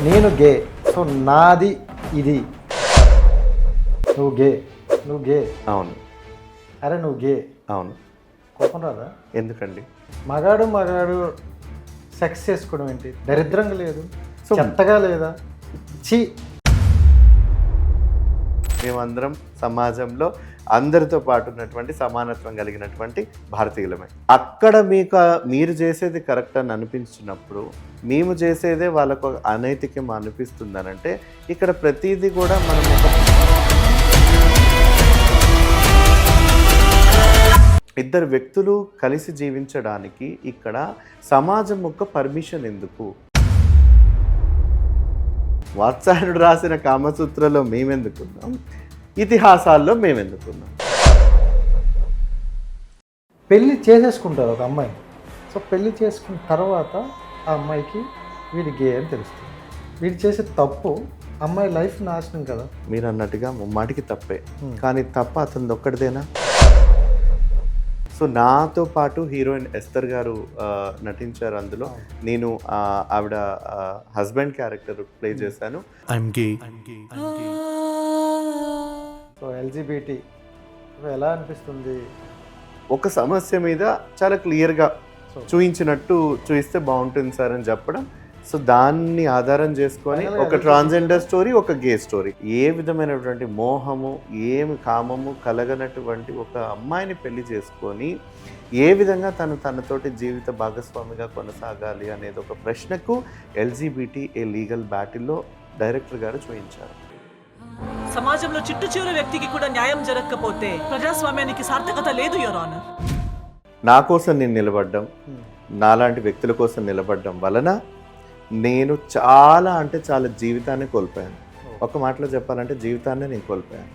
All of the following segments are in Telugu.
నేను గే, సో నాది ఇది. నువ్వు గే. అవును. అరే నువ్వు గే. అవును. కోపం రాదా? ఎందుకండి? మగాడు సెక్స్ చేసుకోవడం ఏంటి? దరిద్రంగా లేదు, చెత్తగా లేదా? చి మేమందరం సమాజంలో అందరితో పాటు ఉన్నటువంటి సమానత్వం కలిగినటువంటి భారతీయులమే. అక్కడ మీరు చేసేది కరెక్ట్ అని అనిపించినప్పుడు మేము చేసేదే వాళ్ళకు అనైతికం అనిపిస్తుందనంటే ఇక్కడ ప్రతిదీ కూడా మనం ఇద్దరు వ్యక్తులు కలిసి జీవించడానికి ఇక్కడ సమాజం యొక్క పర్మిషన్ ఎందుకు? వాత్సాయనుడు రాసిన కామసూత్రలో మేమెందుకున్నాం, ఇతిహాసాల్లో మేమెందుకున్నాం? పెళ్ళి చేసేసుకుంటారు ఒక అమ్మాయిని. సో పెళ్ళి చేసుకున్న తర్వాత ఆ అమ్మాయికి వీడి గే అని తెలుస్తుంది. వీడు చేసే తప్పు అమ్మాయి లైఫ్ నాశనం కదా. మీరు అన్నట్టుగా ముమ్మాటికి తప్పే, కానీ తప్ప అతనిది ఒక్కడిదేనా? సో నాతో పాటు హీరోయిన్ ఎస్తర్ గారు నటించారు అందులో. నేను ఆవిడ హస్బెండ్ క్యారెక్టర్ ప్లే చేశాను. సో ఎల్జిబిటి ఎలా అనిపిస్తుంది? ఒక సమస్య మీద చాలా క్లియర్గా చూపించినట్టు చూపిస్తే బాగుంటుంది సార్ అని చెప్పడం. సో దాన్ని ఆధారం చేసుకొని ఒక ట్రాన్స్జెండర్ స్టోరీ, ఒక గే స్టోరీ. ఏ విధమైనటువంటి మోహము, ఏమి కామము కలగనటువంటి ఒక అమ్మాయిని పెళ్లి చేసుకొని ఏ విధంగా తనతోటి జీవిత భాగస్వామిగా కొనసాగాలి అనేది ఒక ప్రశ్నకు ఎల్జిబిటి ఏ లీగల్ బ్యాటిల్లో డైరెక్టర్ గారు చూపించారు. సమాజంలో చిట్టు చివరి వ్యక్తికి కూడా న్యాయం జరగకపోతే ప్రజాస్వామ్యానికి సార్థకత లేదు యువర్ ఆనర్. నా కోసం నేను నిలబడ్డం, నాలాంటి వ్యక్తుల కోసం నిలబడ్డం వలన నేను చాలా అంటే చాలా జీవితాన్ని కోల్పోయాను. ఒక మాటలో చెప్పాలంటే జీవితాన్ని నేను కోల్పోయాను.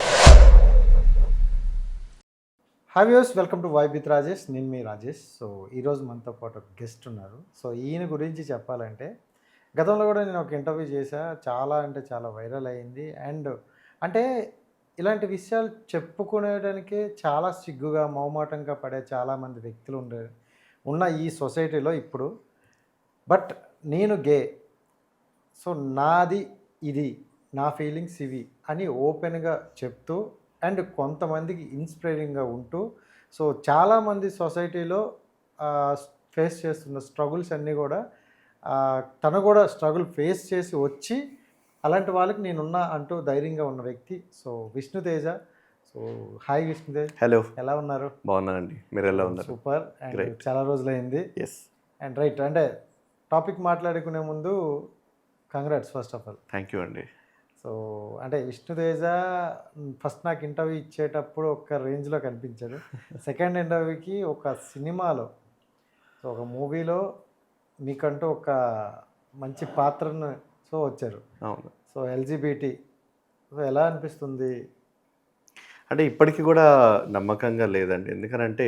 Hi viewers, welcome to vibe with Rajesh. నేను మీ రాజేష్. సో ఈరోజు మనతో పాటు ఒక గెస్ట్ ఉన్నారు. సో ఈయన గురించి చెప్పాలంటే గతంలో కూడా నేను ఒక ఇంటర్వ్యూ చేశా, చాలా అంటే చాలా వైరల్ అయింది. అండ్ అంటే ఇలాంటి విషయాలు చెప్పుకునేదానికే చాలా సిగ్గుగా మొహమాటంగా పడే చాలామంది వ్యక్తులు ఉన్న ఈ సొసైటీలో ఇప్పుడు. బట్ నేను గే, సో నాది ఇది, నా ఫీలింగ్స్ ఇవి అని ఓపెన్గా చెప్తూ అండ్ కొంతమందికి ఇన్స్పైరింగ్గా ఉంటూ, సో చాలామంది సొసైటీలో ఫేస్ చేస్తున్న స్ట్రగుల్స్ అన్నీ కూడా తను కూడా స్ట్రగుల్ ఫేస్ చేసి వచ్చి అలాంటి వాళ్ళకి నేనున్నా అంటూ ధైర్యంగా ఉన్న వ్యక్తి. So Vishnuteja. So hi Vishnutej. Hello, ఎలా ఉన్నారు? బాగున్నానండి, మీరు ఎలా ఉన్నారు? సూపర్. అండ్ చాలా రోజులైంది. ఎస్. అండ్ రైట్, అంటే టాపిక్ మాట్లాడుకునే ముందు congrats first of all. Thank you అండి. సో అంటే విష్ణుతేజ ఫస్ట్ నాకు ఇంటర్వ్యూ ఇచ్చేటప్పుడు ఒక రేంజ్లో కనిపించాడు. సెకండ్ ఇంటర్వ్యూకి ఒక సినిమాలో, సో ఒక మూవీలో మీకంటూ ఒక మంచి పాత్రను సో వచ్చారు. అవును. సో ఎల్జిబిటి, సో ఎలా అనిపిస్తుంది? అంటే ఇప్పటికీ కూడా నమ్మకంగా లేదండి. ఎందుకనంటే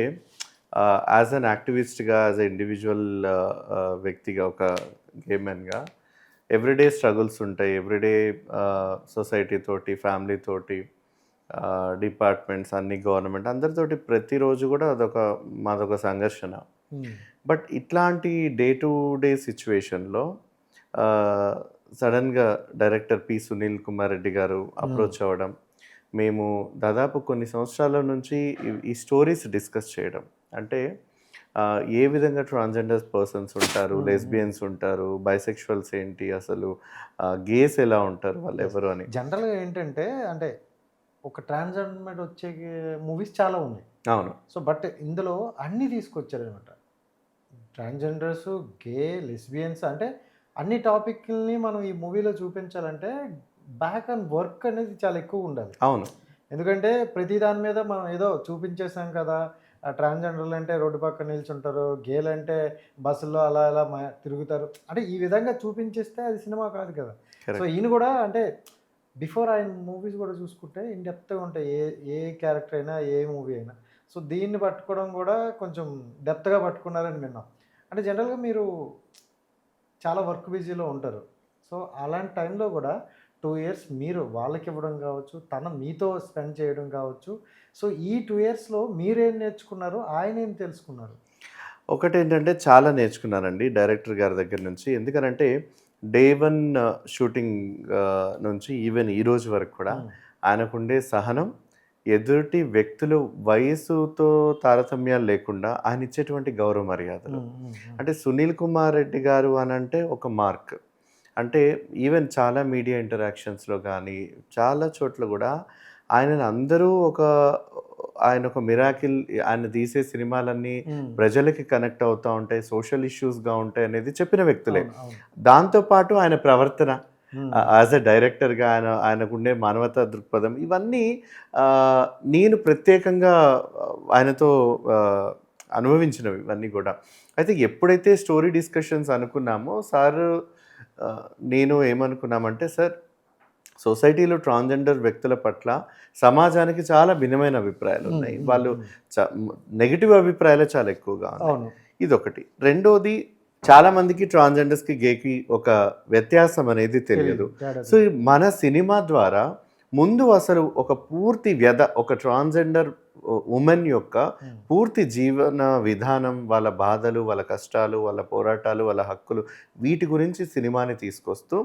యాజ్ అన్ యాక్టివిస్ట్గా, యాజ్ అ ఇండివిజువల్ వ్యక్తిగా, ఒక గేమెన్గా ఎవ్రీడే స్ట్రగుల్స్ ఉంటాయి. ఎవ్రీడే సొసైటీ తోటి, ఫ్యామిలీ తోటి, డిపార్ట్మెంట్స్, అన్ని గవర్నమెంట్ అందరితోటి ప్రతిరోజు కూడా మాదొక సంఘర్షణ. బట్ ఇట్లాంటి డే టు డే సిచ్యువేషన్లో సడన్గా డైరెక్టర్ పి సునీల్ కుమార్ రెడ్డి గారు అప్రోచ్ అవ్వడం, మేము దాదాపు కొన్ని సంవత్సరాల నుంచి ఈ స్టోరీస్ డిస్కస్ చేయడం. అంటే ఏ విధంగా ట్రాన్స్జెండర్ పర్సన్స్ ఉంటారు, లెస్బియన్స్ ఉంటారు, బైసెక్షువల్స్ ఏంటి, అసలు గేస్ ఎలా ఉంటారు, వాళ్ళు ఎవరు అని. జనరల్గా ఏంటంటే అంటే ఒక ట్రాన్స్జెండర్ వచ్చే మూవీస్ చాలా ఉన్నాయి. అవును. సో బట్ ఇందులో అన్నీ తీసుకొచ్చారు అనమాట. ట్రాన్స్జెండర్స్, గే, లెస్బియన్స్, అంటే అన్ని టాపిక్ని మనం ఈ మూవీలో చూపించాలంటే బ్యాక్ అండ్ వర్క్ అనేది చాలా ఎక్కువ ఉండాలి. అవును. ఎందుకంటే ప్రతి దాని మీద మనం ఏదో చూపించేసాం కదా, ట్రాన్స్జెండర్లు అంటే రోడ్డు పక్కన నిల్చుంటారు, గేలు అంటే బస్సుల్లో అలా అలా తిరుగుతారు, అంటే ఈ విధంగా చూపించేస్తే అది సినిమా కాదు కదా. సో ఈయన కూడా అంటే బిఫోర్ ఆయన మూవీస్ కూడా చూసుకుంటే ఇన్ డెప్త్గా ఉంటాయి ఏ క్యారెక్టర్ అయినా, ఏ మూవీ అయినా. సో దీన్ని పట్టుకోవడం కూడా కొంచెం డెప్త్గా పట్టుకున్నారని విన్నాం. అంటే జనరల్గా మీరు చాలా వర్క్ బిజీలో ఉంటారు. సో అలాంటి టైంలో కూడా 2 years మీరు వాళ్ళకి ఇవ్వడం కావచ్చు, మీతో స్పెండ్ చేయడం కావచ్చు. సో ఈ 2 yearsలో మీరేం నేర్చుకున్నారు, ఆయన ఏం తెలుసుకున్నారు? ఒకటి ఏంటంటే చాలా నేర్చుకున్నానండి డైరెక్టర్ గారి దగ్గర నుంచి. ఎందుకనంటే డే వన్ షూటింగ్ నుంచి ఈవెన్ ఈ రోజు వరకు కూడా ఆయనకుండే సహనం, ఎదుటి వ్యక్తులు వయసుతో తారతమ్యాలు లేకుండా ఆయన ఇచ్చేటువంటి గౌరవ మర్యాదలు. అంటే సునీల్ కుమార్ రెడ్డి గారు అని అంటే ఒక మార్క్. అంటే ఈవెన్ చాలా మీడియా ఇంటరాక్షన్స్లో కానీ చాలా చోట్ల కూడా ఆయనను అందరూ ఆయన ఒక మిరాకిల్, ఆయన తీసే సినిమాలన్నీ ప్రజలకి కనెక్ట్ అవుతూ ఉంటాయి, సోషల్ ఇష్యూస్గా ఉంటాయి అనేది చెప్పిన వ్యక్తులే. దాంతోపాటు ఆయన ప్రవర్తన యాజ్ ఎ డైరెక్టర్గా ఆయనకుండే మానవతా దృక్పథం, ఇవన్నీ నేను ప్రత్యేకంగా ఆయనతో అనుభవించినవి ఇవన్నీ కూడా. అయితే ఎప్పుడైతే స్టోరీ డిస్కషన్స్ అనుకున్నామో సార్ నేను ఏమనుకున్నామంటే, సార్ సొసైటీలో ట్రాన్స్జెండర్ వ్యక్తుల పట్ల సమాజానికి చాలా భిన్నమైన అభిప్రాయాలు ఉన్నాయి. వాళ్ళు నెగిటివ్ అభిప్రాయాలే చాలా ఎక్కువగా ఉన్నాయి. ఇదొకటి. రెండోది, చాలా మందికి ట్రాన్స్జెండర్స్కి గేకి ఒక వ్యత్యాసం అనేది తెలియదు. సో మన సినిమా ద్వారా ముందు అసలు ఒక పూర్తి ఒక ట్రాన్స్జెండర్ ఉమెన్ యొక్క పూర్తి జీవన విధానం, వాళ్ళ బాధలు, వాళ్ళ కష్టాలు, వాళ్ళ పోరాటాలు, వాళ్ళ హక్కులు, వీటి గురించి సినిమాని తీసుకొస్తూ,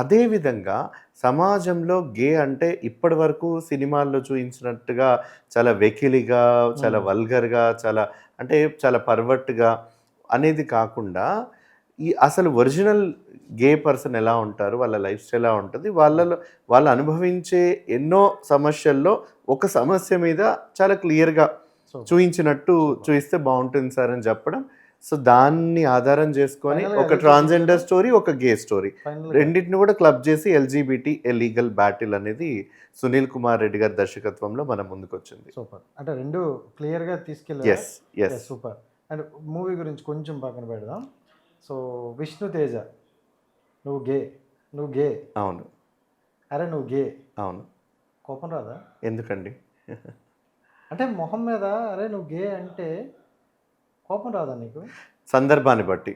అదేవిధంగా సమాజంలో గే అంటే ఇప్పటి వరకు సినిమాల్లో చూపించినట్టుగా చాలా వెకిలిగా, చాలా వల్గర్గా, చాలా పర్వర్ట్గా అనేది కాకుండా అసలు ఒరిజినల్ గే పర్సన్ ఎలా ఉంటారు, వాళ్ళ లైఫ్ స్టైల్ ఎలా ఉంటుంది, వాళ్ళు అనుభవించే ఎన్నో సమస్యల్లో ఒక సమస్య మీద చాలా క్లియర్గా చూపిస్తే బాగుంటుంది సార్ అని చెప్పడం. సో దాన్ని ఆధారం చేసుకొని ఒక ట్రాన్స్జెండర్ స్టోరీ, ఒక గే స్టోరీ, రెండింటిని కూడా క్లబ్ చేసి ఎల్జీబీటీ లీగల్ బ్యాటిల్ అనేది సునీల్ కుమార్ రెడ్డి గారి దర్శకత్వంలో మన ముందుకు వచ్చింది. సూపర్. అంటే రెండు క్లియర్గా తీసుకెళ్ళి సూపర్. అండ్ మూవీ గురించి కొంచెం పక్కన పెడదాం. సో విష్ణు తేజ, నువ్వు గే అవును. అరే నువ్వు గే అవును. కోపం రాదా? ఎందుకండి? అంటే మొహం మీద అరే నువ్వు గే అంటే కోపం రాదా నీకు? సందర్భాన్ని బట్టి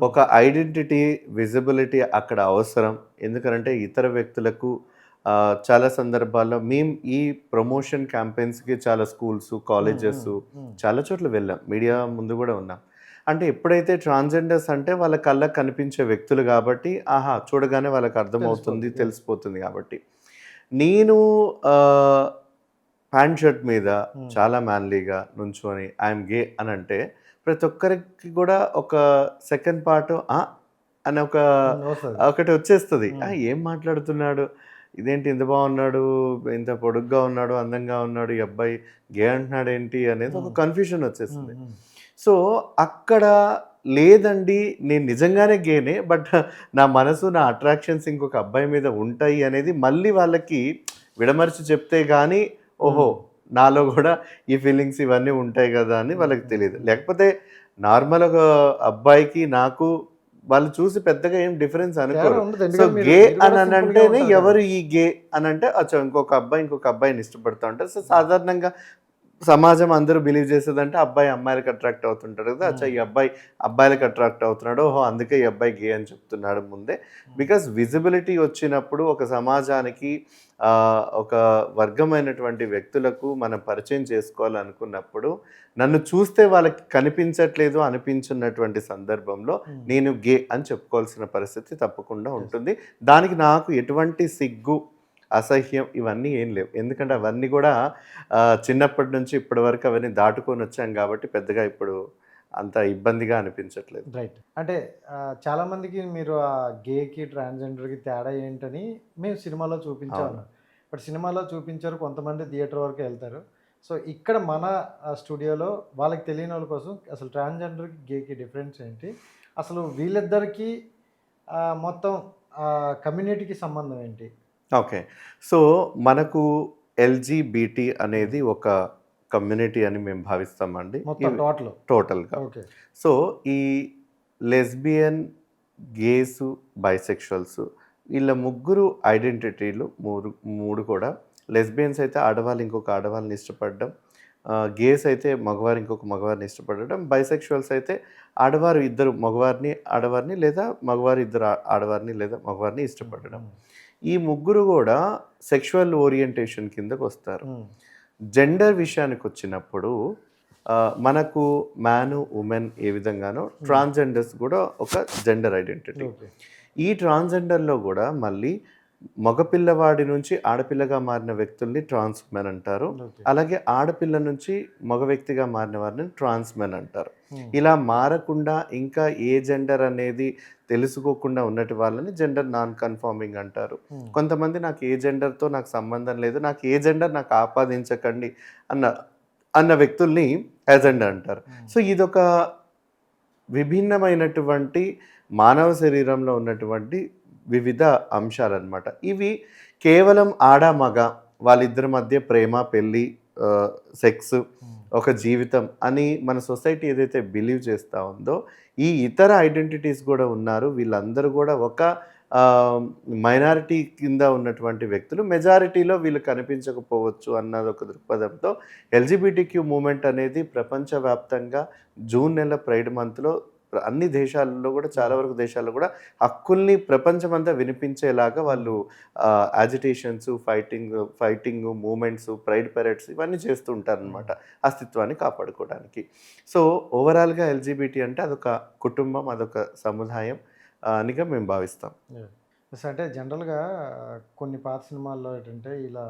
ఒక ఐడెంటిటీ, విజిబిలిటీ అక్కడ అవసరం. ఎందుకంటే ఇతర వ్యక్తులకు చాలా సందర్భాల్లో మేము ఈ ప్రమోషన్ క్యాంపెయిన్స్కి చాలా స్కూల్స్, కాలేజెస్ చాలా చోట్ల వెళ్ళాం, మీడియా ముందు కూడా ఉన్నాం. అంటే ఎప్పుడైతే ట్రాన్స్జెండర్స్ అంటే వాళ్ళ కళ్ళకు కనిపించే వ్యక్తులు కాబట్టి చూడగానే వాళ్ళకి అర్థమవుతుంది, తెలిసిపోతుంది. కాబట్టి నేను ప్యాంట్ షర్ట్ మీద చాలా మ్యాన్లీగా నుంచొని ఐఎమ్ గే అని అంటే ప్రతి ఒక్కరికి కూడా ఒక సెకండ్ పార్ట్ అని ఒకటి వచ్చేస్తుంది. ఏం మాట్లాడుతున్నాడు, ఇదేంటి ఇంత బాగున్నాడు, ఇంత పొడుగ్గా ఉన్నాడు, అందంగా ఉన్నాడు, ఈ అబ్బాయి గే అంటున్నాడు ఏంటి అనేది ఒక కన్ఫ్యూజన్ వచ్చేస్తుంది. సో అక్కడ లేదండి, నేను నిజంగానే గేనే, బట్ నా మనసు, నా అట్రాక్షన్స్ ఇంకొక అబ్బాయి మీద ఉంటాయి అనేది మళ్ళీ వాళ్ళకి విడమర్చి చెప్తే కానీ ఓహో నాలో కూడా ఈ ఫీలింగ్స్ ఇవన్నీ ఉంటాయి కదా అని వాళ్ళకి తెలియదు. లేకపోతే నార్మల్ ఒక అబ్బాయికి నాకు వాళ్ళు చూసి పెద్దగా ఏం డిఫరెన్స్ అనుకోరు. సో గే అని అంటేనే ఎవరు ఈ గే అని అంటే ఇంకొక అబ్బాయిని ఇష్టపడుతూ ఉంటారు. సో సాధారణంగా సమాజం అందరూ బిలీవ్ చేసేదంటే అబ్బాయి అమ్మాయిలకు అట్రాక్ట్ అవుతుంటాడు కదా, ఈ అబ్బాయి అబ్బాయిలకు అట్రాక్ట్ అవుతున్నాడు, ఓహో అందుకే ఈ అబ్బాయి గే అని చెప్తున్నాడు ముందే. బికాస్ విజిబిలిటీ వచ్చినప్పుడు ఒక సమాజానికి ఒక వర్గమైనటువంటి వ్యక్తులకు మనం పరిచయం చేసుకోవాలనుకున్నప్పుడు నన్ను చూస్తే వాళ్ళకి కనిపించట్లేదు అనిపించున్నటువంటి సందర్భంలో నేను గే అని చెప్పుకోవాల్సిన పరిస్థితి తప్పకుండా ఉంటుంది. దానికి నాకు ఎటువంటి సిగ్గు, అసహ్యం ఇవన్నీ ఏం లేవు. ఎందుకంటే అవన్నీ కూడా చిన్నప్పటి నుంచి ఇప్పటి వరకు అవన్నీ దాటుకొని వచ్చాం కాబట్టి పెద్దగా ఇప్పుడు అంత ఇబ్బందిగా అనిపించట్లేదు. రైట్. అంటే చాలామందికి మీరు ఆ గేకి ట్రాన్స్జెండర్కి తేడా ఏంటని మేము సినిమాలో చూపించాము. బట్ సినిమాలో చూపించారు, కొంతమంది థియేటర్ వరకు వెళ్తారు. సో ఇక్కడ మన స్టూడియోలో వాళ్ళకి తెలియని వాళ్ళ కోసం అసలు ట్రాన్స్జెండర్కి గేకి డిఫరెన్స్ ఏంటి, అసలు వీళ్ళిద్దరికీ మొత్తం కమ్యూనిటీకి సంబంధం ఏంటి? ఓకే. సో మనకు ఎల్జీబీటీ అనేది ఒక కమ్యూనిటీ అని మేము భావిస్తామండి టోటల్గా. సో ఈ లెస్బియన్, గేస్, బైసెక్షువల్స్ వీళ్ళ ముగ్గురు ఐడెంటిటీలు మూడు కూడా, లెస్బియన్స్ అయితే ఆడవాళ్ళు ఇంకొక ఆడవాళ్ళని ఇష్టపడడం, గేస్ అయితే మగవారు ఇంకొక మగవారిని ఇష్టపడడం, బైసెక్షువల్స్ అయితే ఆడవారు ఇద్దరు ఆడవారిని లేదా మగవారు ఇద్దరు ఆడవారిని లేదా మగవారిని ఇష్టపడడం. ఈ ముగ్గురు కూడా సెక్షువల్ ఓరియంటేషన్ కిందకు వస్తారు. జెండర్ విషయానికి వచ్చినప్పుడు మనకు మ్యాను, ఉమెన్ ఏ విధంగానో ట్రాన్స్జెండర్స్ కూడా ఒక జెండర్ ఐడెంటిటీ. ఈ ట్రాన్స్జెండర్లో కూడా మళ్ళీ మగపిల్లవాడి నుంచి ఆడపిల్లగా మారిన వ్యక్తుల్ని ట్రాన్స్ మెన్ అంటారు. ఓకే. అలాగే ఆడపిల్ల నుంచి మగ వ్యక్తిగా మారిన వారిని ట్రాన్స్ మెన్ అంటారు. Hmm. ఇలా మారకుండా ఇంకా ఏ జెండర్ అనేది తెలుసుకోకుండా ఉన్నటి వాళ్ళని జెండర్ నాన్ కన్ఫార్మింగ్ అంటారు. Hmm. కొంతమంది నాకు ఏ జెండర్తో నాకు సంబంధం లేదు, నాకు ఏ జెండర్ నాకు ఆపాదించకండి అన్న వ్యక్తుల్ని అజెండా అంటారు. సో ఇదొక విభిన్నమైనటువంటి మానవ శరీరంలో ఉన్నటువంటి వివిధ అంశాలన్నమాట. ఇవి కేవలం ఆడ మగ వాళ్ళిద్దరి మధ్య ప్రేమ, పెళ్ళి, సెక్స్, ఒక జీవితం అని మన సొసైటీ ఏదైతే బిలీవ్ చేస్తూ ఉందో, ఈ ఇతర ఐడెంటిటీస్ కూడా ఉన్నారు. వీళ్ళందరూ కూడా ఒక మైనారిటీ కింద ఉన్నటువంటి వ్యక్తులు, మెజారిటీలో వీళ్ళు కనిపించకపోవచ్చు అన్నది ఒక దృక్పథంతో ఎల్జిబిటిక్యూ మూమెంట్ అనేది ప్రపంచవ్యాప్తంగా జూన్ నెల ప్రైడ్ మంత్లో అన్ని దేశాలలో కూడా, చాలా వరకు దేశాల్లో హక్కుల్ని ప్రపంచమంతా వినిపించేలాగా వాళ్ళు agitations, fighting movements, pride parades ఇవన్నీ చేస్తూ ఉంటారనమాట అస్తిత్వాన్ని కాపాడుకోవడానికి. సో ఓవరాల్గా ఎల్జిబిటి అంటే అదొక కుటుంబం, అదొక సముదాయం అనిగా మేము భావిస్తాం. అంటే జనరల్గా కొన్ని పాత సినిమాల్లో ఏంటంటే ఇలా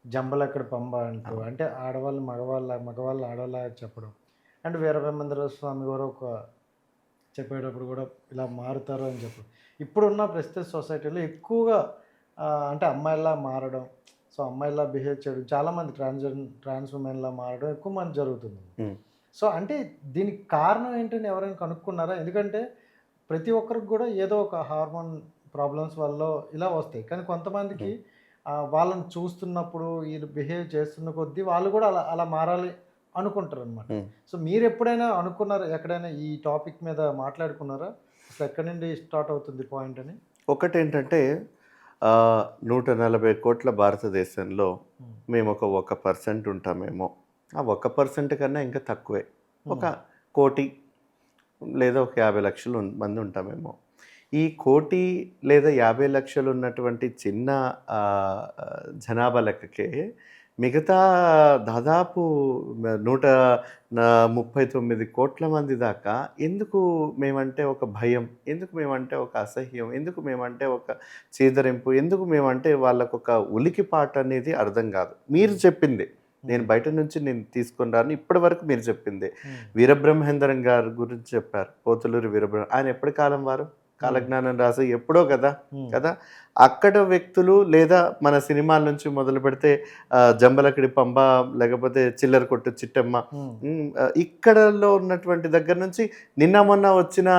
జంబలక్కడ పంబ అంటూ, అంటే ఆడవాళ్ళు మగవాళ్ళు ఆడవాళ్ళ చెప్పడం, అండ్ వీరబ్రహ్మేంద్ర స్వామి గారు ఒక చెప్పేటప్పుడు కూడా ఇలా మారుతారు అని చెప్పడం. ఇప్పుడున్న ప్రస్తుత సొసైటీలో ఎక్కువగా అంటే అమ్మాయిలా మారడం, సో అమ్మాయిలా బిహేవ్ చేయడం, చాలామంది ట్రాన్స్ ఉమెన్లా మారడం ఎక్కువ మంది జరుగుతుంది. సో అంటే దీనికి కారణం ఏంటని ఎవరైనా కనుక్కున్నారా? ఎందుకంటే ప్రతి ఒక్కరికి కూడా ఏదో ఒక హార్మోన్ ప్రాబ్లమ్స్ వల్ల ఇలా వస్తాయి, కానీ కొంతమందికి వాళ్ళని చూస్తున్నప్పుడు వీళ్ళు బిహేవ్ చేస్తున్న కొద్దీ వాళ్ళు కూడా అలా అలా మారాలి అనుకుంటారు అనమాట. సో మీరు ఎప్పుడైనా అనుకున్నారా, ఎక్కడైనా ఈ టాపిక్ మీద మాట్లాడుకున్నారా? అసలు ఎక్కడి నుండి స్టార్ట్ అవుతుంది పాయింట్ అని? ఒకటేంటంటే 140 కోట్ల భారతదేశంలో మేము ఒక 1% ఉంటామేమో. ఆ 1% కన్నా ఇంకా తక్కువే, 1 కోటి లేదా ఒక 50 లక్షలు మంది ఉంటామేమో. ఈ 1 కోటి లేదా 50 లక్షలు ఉన్నటువంటి చిన్న జనాభా లెక్కకే మిగతా దాదాపు 139 కోట్ల మంది దాకా ఎందుకు మేమంటే ఒక భయం, ఎందుకు మేమంటే ఒక అసహ్యం, ఎందుకు మేమంటే ఒక చీదరింపు, ఎందుకు మేమంటే వాళ్ళకొక ఉలికిపాటు అనేది అర్థం కాదు. మీరు చెప్పింది నేను బయట నుంచి నేను తీసుకొని రాను, ఇప్పటి వరకు మీరు చెప్పింది. వీరబ్రహ్మేంద్రం గారి గురించి చెప్పారు, పోతులూరి వీరబ్రహ్మ. ఆయన ఎప్పటి కాలం వారు, కాలజ్ఞానం రాసి ఎప్పుడో కదా. అక్కడ వ్యక్తులు లేదా మన సినిమాల నుంచి మొదలు పెడితే జంబలకిడి పంబ, లేకపోతే చిల్లర కొట్టు చిట్టమ్మ, ఇక్కడలో ఉన్నటువంటి దగ్గర నుంచి నిన్న మొన్న వచ్చిన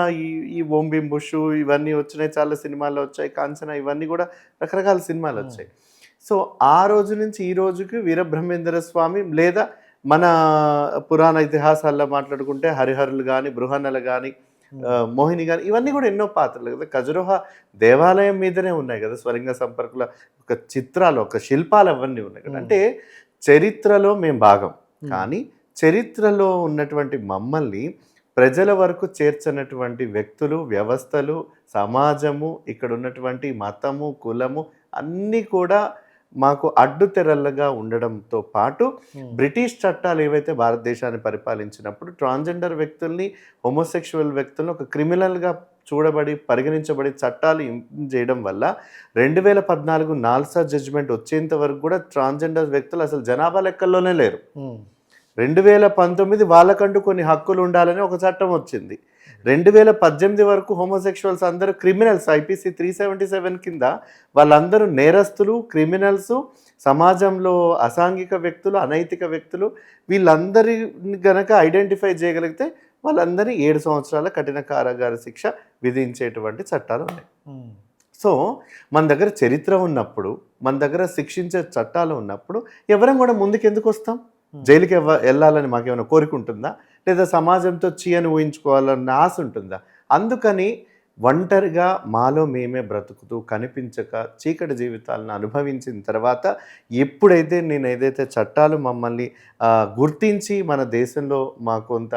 ఈ ఓంబిం బుష్ ఇవన్నీ వచ్చినాయి, చాలా సినిమాల్లో వచ్చాయి, కాంచన, ఇవన్నీ కూడా రకరకాల సినిమాలు వచ్చాయి. సో ఆ రోజు నుంచి ఈ రోజుకి వీరబ్రహ్మేంద్ర స్వామి లేదా మన పురాణ ఇతిహాసాల్లో మాట్లాడుకుంటే హరిహరులు కానీ, బృహన్నలు కానీ, మోహిని కానీ, ఇవన్నీ కూడా ఎన్నో పాత్రలు కదా. ఖజురహో దేవాలయం మీదనే ఉన్నాయి కదా స్వలింగ సంపర్కుల ఒక చిత్రాలు, ఒక శిల్పాలు అవన్నీ ఉన్నాయి కదా. అంటే చరిత్రలో మేము భాగం, కానీ చరిత్రలో ఉన్నటువంటి మమ్మల్ని ప్రజల వరకు చేర్చినటువంటి వ్యక్తులు, వ్యవస్థలు, సమాజము, ఇక్కడ ఉన్నటువంటి మతము, కులము అన్నీ కూడా మాకు అడ్డుతెరలుగా ఉండడంతో పాటు బ్రిటిష్ చట్టాలు ఏవైతే భారతదేశాన్ని పరిపాలించినప్పుడు ట్రాన్స్జెండర్ వ్యక్తుల్ని, హోమోసెక్షువల్ వ్యక్తులను ఒక క్రిమినల్గా పరిగణించబడి చట్టాలు చేయడం వల్ల 2014 నాల్సా జడ్జిమెంట్ వచ్చేంత వరకు కూడా ట్రాన్స్జెండర్ వ్యక్తులు అసలు జనాభా లెక్కల్లోనే లేరు. 2019 వాళ్ళకంటూ కొన్ని హక్కులు ఉండాలని ఒక చట్టం వచ్చింది. 2018 వరకు హోమోసెక్షువల్స్ అందరూ క్రిమినల్స్, ఐపీసీ 377 కింద వాళ్ళందరూ నేరస్తులు, క్రిమినల్స్, సమాజంలో అసాంఘిక వ్యక్తులు, అనైతిక వ్యక్తులు. వీళ్ళందరిని గనక ఐడెంటిఫై చేయగలిగితే వాళ్ళందరినీ 7 సంవత్సరాల కఠిన కారాగార శిక్ష విధించేటువంటి చట్టాలు ఉన్నాయి. సో మన దగ్గర చరిత్ర ఉన్నప్పుడు, మన దగ్గర శిక్షించే చట్టాలు ఉన్నప్పుడు ఎవరం కూడా ముందుకు ఎందుకు వస్తాం? జైలుకి వెళ్ళాలని మాకేమైనా కోరిక ఉంటుందా? లేదా సమాజంతో చీయని ఊహించుకోవాలన్న ఆశ ఉంటుందా? అందుకని ఒంటరిగా మాలో మేమే బ్రతుకుతూ కనిపించక చీకటి జీవితాలను అనుభవించిన తర్వాత ఎప్పుడైతే నేను ఏదైతే చట్టాలు మమ్మల్ని గుర్తించి మన దేశంలో మాకు కొంత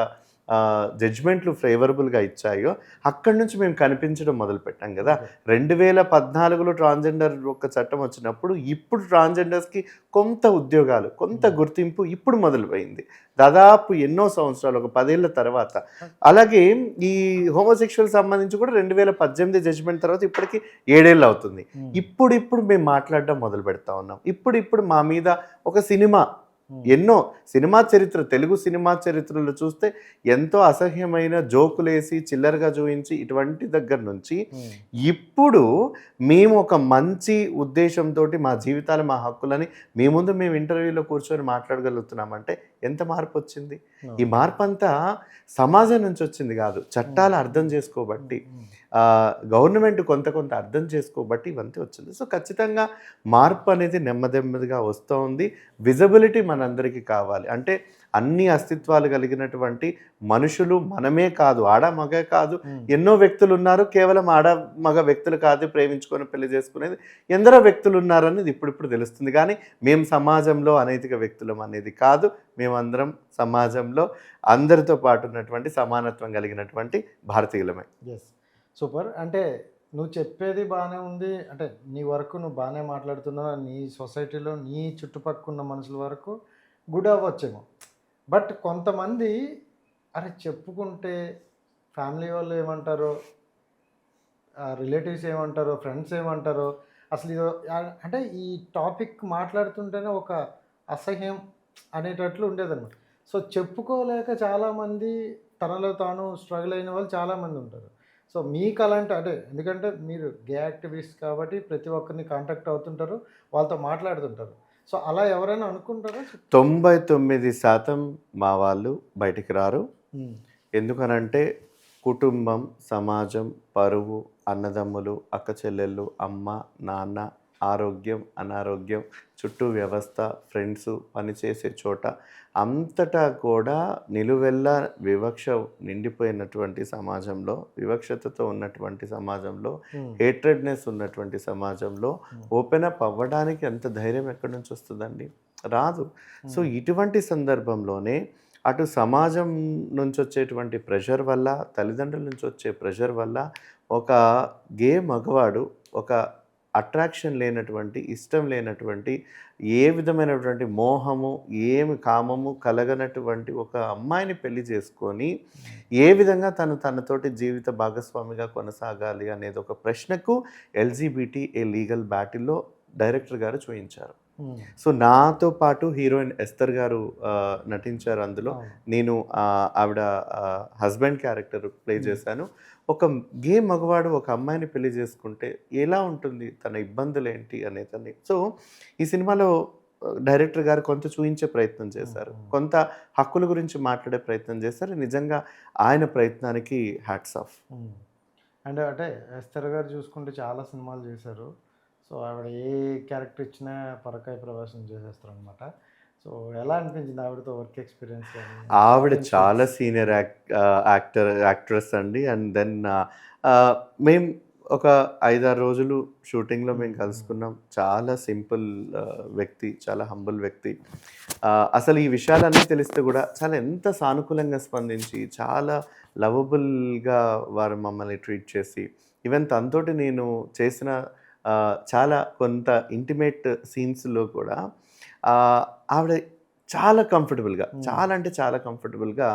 జడ్జ్మెంట్లు ఫేవరబుల్గా ఇచ్చాయో అక్కడి నుంచి మేము కనిపించడం మొదలుపెట్టాం కదా. 2014లో ట్రాన్స్జెండర్ ఒక చట్టం వచ్చినప్పుడు ఇప్పుడు ట్రాన్స్జెండర్స్కి కొంత ఉద్యోగాలు, కొంత గుర్తింపు ఇప్పుడు మొదలుపోయింది, దాదాపు ఎన్నో సంవత్సరాలు, ఒక 10 ఏళ్ల తర్వాత. అలాగే ఈ హోమోసెక్షువల్ సంబంధించి కూడా 2018 జడ్జ్మెంట్ తర్వాత ఇప్పటికి 7 ఏళ్ళు అవుతుంది. ఇప్పుడు మేము మాట్లాడడం మొదలు పెడతా ఉన్నాం. ఇప్పుడు మా మీద ఒక సినిమా, ఎన్నో సినిమా చరిత్ర, తెలుగు సినిమా చరిత్రలో చూస్తే ఎంతో అసహ్యమైన జోకులేసి చిల్లరగా చూపించి ఇటువంటి దగ్గర నుంచి ఇప్పుడు మేము ఒక మంచి ఉద్దేశంతో మా జీవితాలు, మా హక్కులని మీ ముందు మేము ఇంటర్వ్యూలో కూర్చొని మాట్లాడగలుగుతున్నామంటే ఎంత మార్పు వచ్చింది. ఈ మార్పు అంతా సమాజం నుంచి వచ్చింది కాదు, చట్టాలు అర్థం చేసుకోబట్టి, గవర్నమెంట్ కొంత అర్థం చేసుకోబట్టి ఇవంతా వచ్చింది. సో ఖచ్చితంగా మార్పు అనేది నెమ్మదిగా వస్తూ ఉంది. విజిబిలిటీ మనందరికీ కావాలి. అంటే అన్ని అస్తిత్వాలు కలిగినటువంటి మనుషులు మనమే కాదు, ఆడ మగ కాదు, ఎన్నో వ్యక్తులు ఉన్నారు. కేవలం ఆడ మగ వ్యక్తులు కాదు ప్రేమించుకొని పెళ్లి చేసుకునేది, ఎందరో వ్యక్తులు ఉన్నారనేది ఇప్పుడు తెలుస్తుంది. కానీ మేము సమాజంలో అనైతిక వ్యక్తులం అనేది కాదు, మేమందరం సమాజంలో అందరితో పాటు ఉన్నటువంటి సమానత్వం కలిగినటువంటి భారతీయులమే. Yes, super. అంటే నువ్వు చెప్పేది బాగానే ఉంది, అంటే నీ వరకు నువ్వు బాగానే మాట్లాడుతున్నావు, నీ సొసైటీలో నీ చుట్టుపక్కల ఉన్న మనుషుల వరకు గుడ్ అవ్వచ్చేమో. బట్ కొంతమంది అరే చెప్పుకుంటే ఫ్యామిలీ వాళ్ళు ఏమంటారో, రిలేటివ్స్ ఏమంటారో, ఫ్రెండ్స్ ఏమంటారో, అసలు ఇది అంటే ఈ టాపిక్ మాట్లాడుతుంటేనే ఒక అసహ్యం అనేటట్లు ఉండేదన్నమాట. సో చెప్పుకోలేక చాలామంది తనలో తాను స్ట్రగుల్ అయిన వాళ్ళు చాలామంది ఉంటారు. సో మీకు అలాంటి, అంటే ఎందుకంటే మీరు గే యాక్టివిస్ట్ కాబట్టి ప్రతి ఒక్కరిని కాంటాక్ట్ అవుతుంటారు, వాళ్ళతో మాట్లాడుతుంటారు. సో అలా ఎవరైనా అనుకుంటారా? 99% మా వాళ్ళు బయటికి రారు. ఎందుకనంటే కుటుంబం, సమాజం, పరువు, అన్నదమ్ములు, అక్క చెల్లెళ్ళు, అమ్మ నాన్న, ఆరోగ్యం అనారోగ్యం, చుట్టూ వ్యవస్థ, ఫ్రెండ్స్, పనిచేసే చోట అంతటా కూడా నిలువెల్లా వివక్ష నిండిపోయినటువంటి సమాజంలో, వివక్షతతో ఉన్నటువంటి సమాజంలో, హేట్రెడ్నెస్ ఉన్నటువంటి సమాజంలో ఓపెన్ అప్ అవ్వడానికి ఎంత ధైర్యం ఎక్కడి నుంచి వస్తుందండి? రాదు. సో ఇటువంటి సందర్భంలోనే అటు సమాజం నుంచి వచ్చేటువంటి ప్రెషర్ వల్ల, తల్లిదండ్రుల నుంచి వచ్చే ప్రెషర్ వల్ల ఒక గే మగవాడు ఒక అట్రాక్షన్ లేనటువంటి, ఇష్టం లేనటువంటి, ఏ విధమైనటువంటి మోహము, ఏమి కామము కలగనటువంటి ఒక అమ్మాయిని పెళ్లి చేసుకొని ఏ విధంగా తనతోటి జీవిత భాగస్వామిగా కొనసాగాలి అనేది ఒక ప్రశ్నకు ఎల్జీబీటీ ఏ లీగల్ బ్యాటిల్లో డైరెక్టర్ గారు చూపించారు. సో నాతో పాటు హీరోయిన్ ఎస్తర్ గారు నటించారు అందులో. నేను ఆవిడ హస్బెండ్ క్యారెక్టర్ ప్లే చేశాను. ఒక గే మగవాడు ఒక అమ్మాయిని పెళ్లి చేసుకుంటే ఎలా ఉంటుంది, తన ఇబ్బందులు ఏంటి అనేదాన్ని. సో ఈ సినిమాలో డైరెక్టర్ గారు కొంత చూపించే ప్రయత్నం చేశారు, కొంత హక్కుల గురించి మాట్లాడే ప్రయత్నం చేశారు. నిజంగా ఆయన ప్రయత్నానికి హ్యాట్స్ ఆఫ్. అండ్ అంటే ఎస్తర్ గారు చూసుకుంటే చాలా సినిమాలు చేశారు. సో ఆవిడ ఏ క్యారెక్టర్ ఇచ్చినా పరకాయ ప్రవేశం చేసేస్తారు అనమాట. సో ఎలా అనిపించింది ఆవిడతో వర్క్ ఎక్స్పీరియన్స్? ఆవిడ చాలా సీనియర్ యాక్ట్రెస్ అండి. అండ్ దెన్ మేము ఒక 5-6 రోజులు షూటింగ్లో మేము కలుసుకున్నాం. చాలా సింపుల్ వ్యక్తి, చాలా హంబుల్ వ్యక్తి. అసలు ఈ విషయాలన్నీ తెలిస్తే కూడా చాలా ఎంత సానుకూలంగా స్పందించి, చాలా లవబుల్గా వారు మమ్మల్ని ట్రీట్ చేసి, ఈవెన్ తనతోటి నేను చేసిన చాలా కొంత ఇంటిమేట్ సీన్స్లో కూడా ఆవిడ చాలా కంఫర్టబుల్గా, చాలా అంటే చాలా కంఫర్టబుల్గా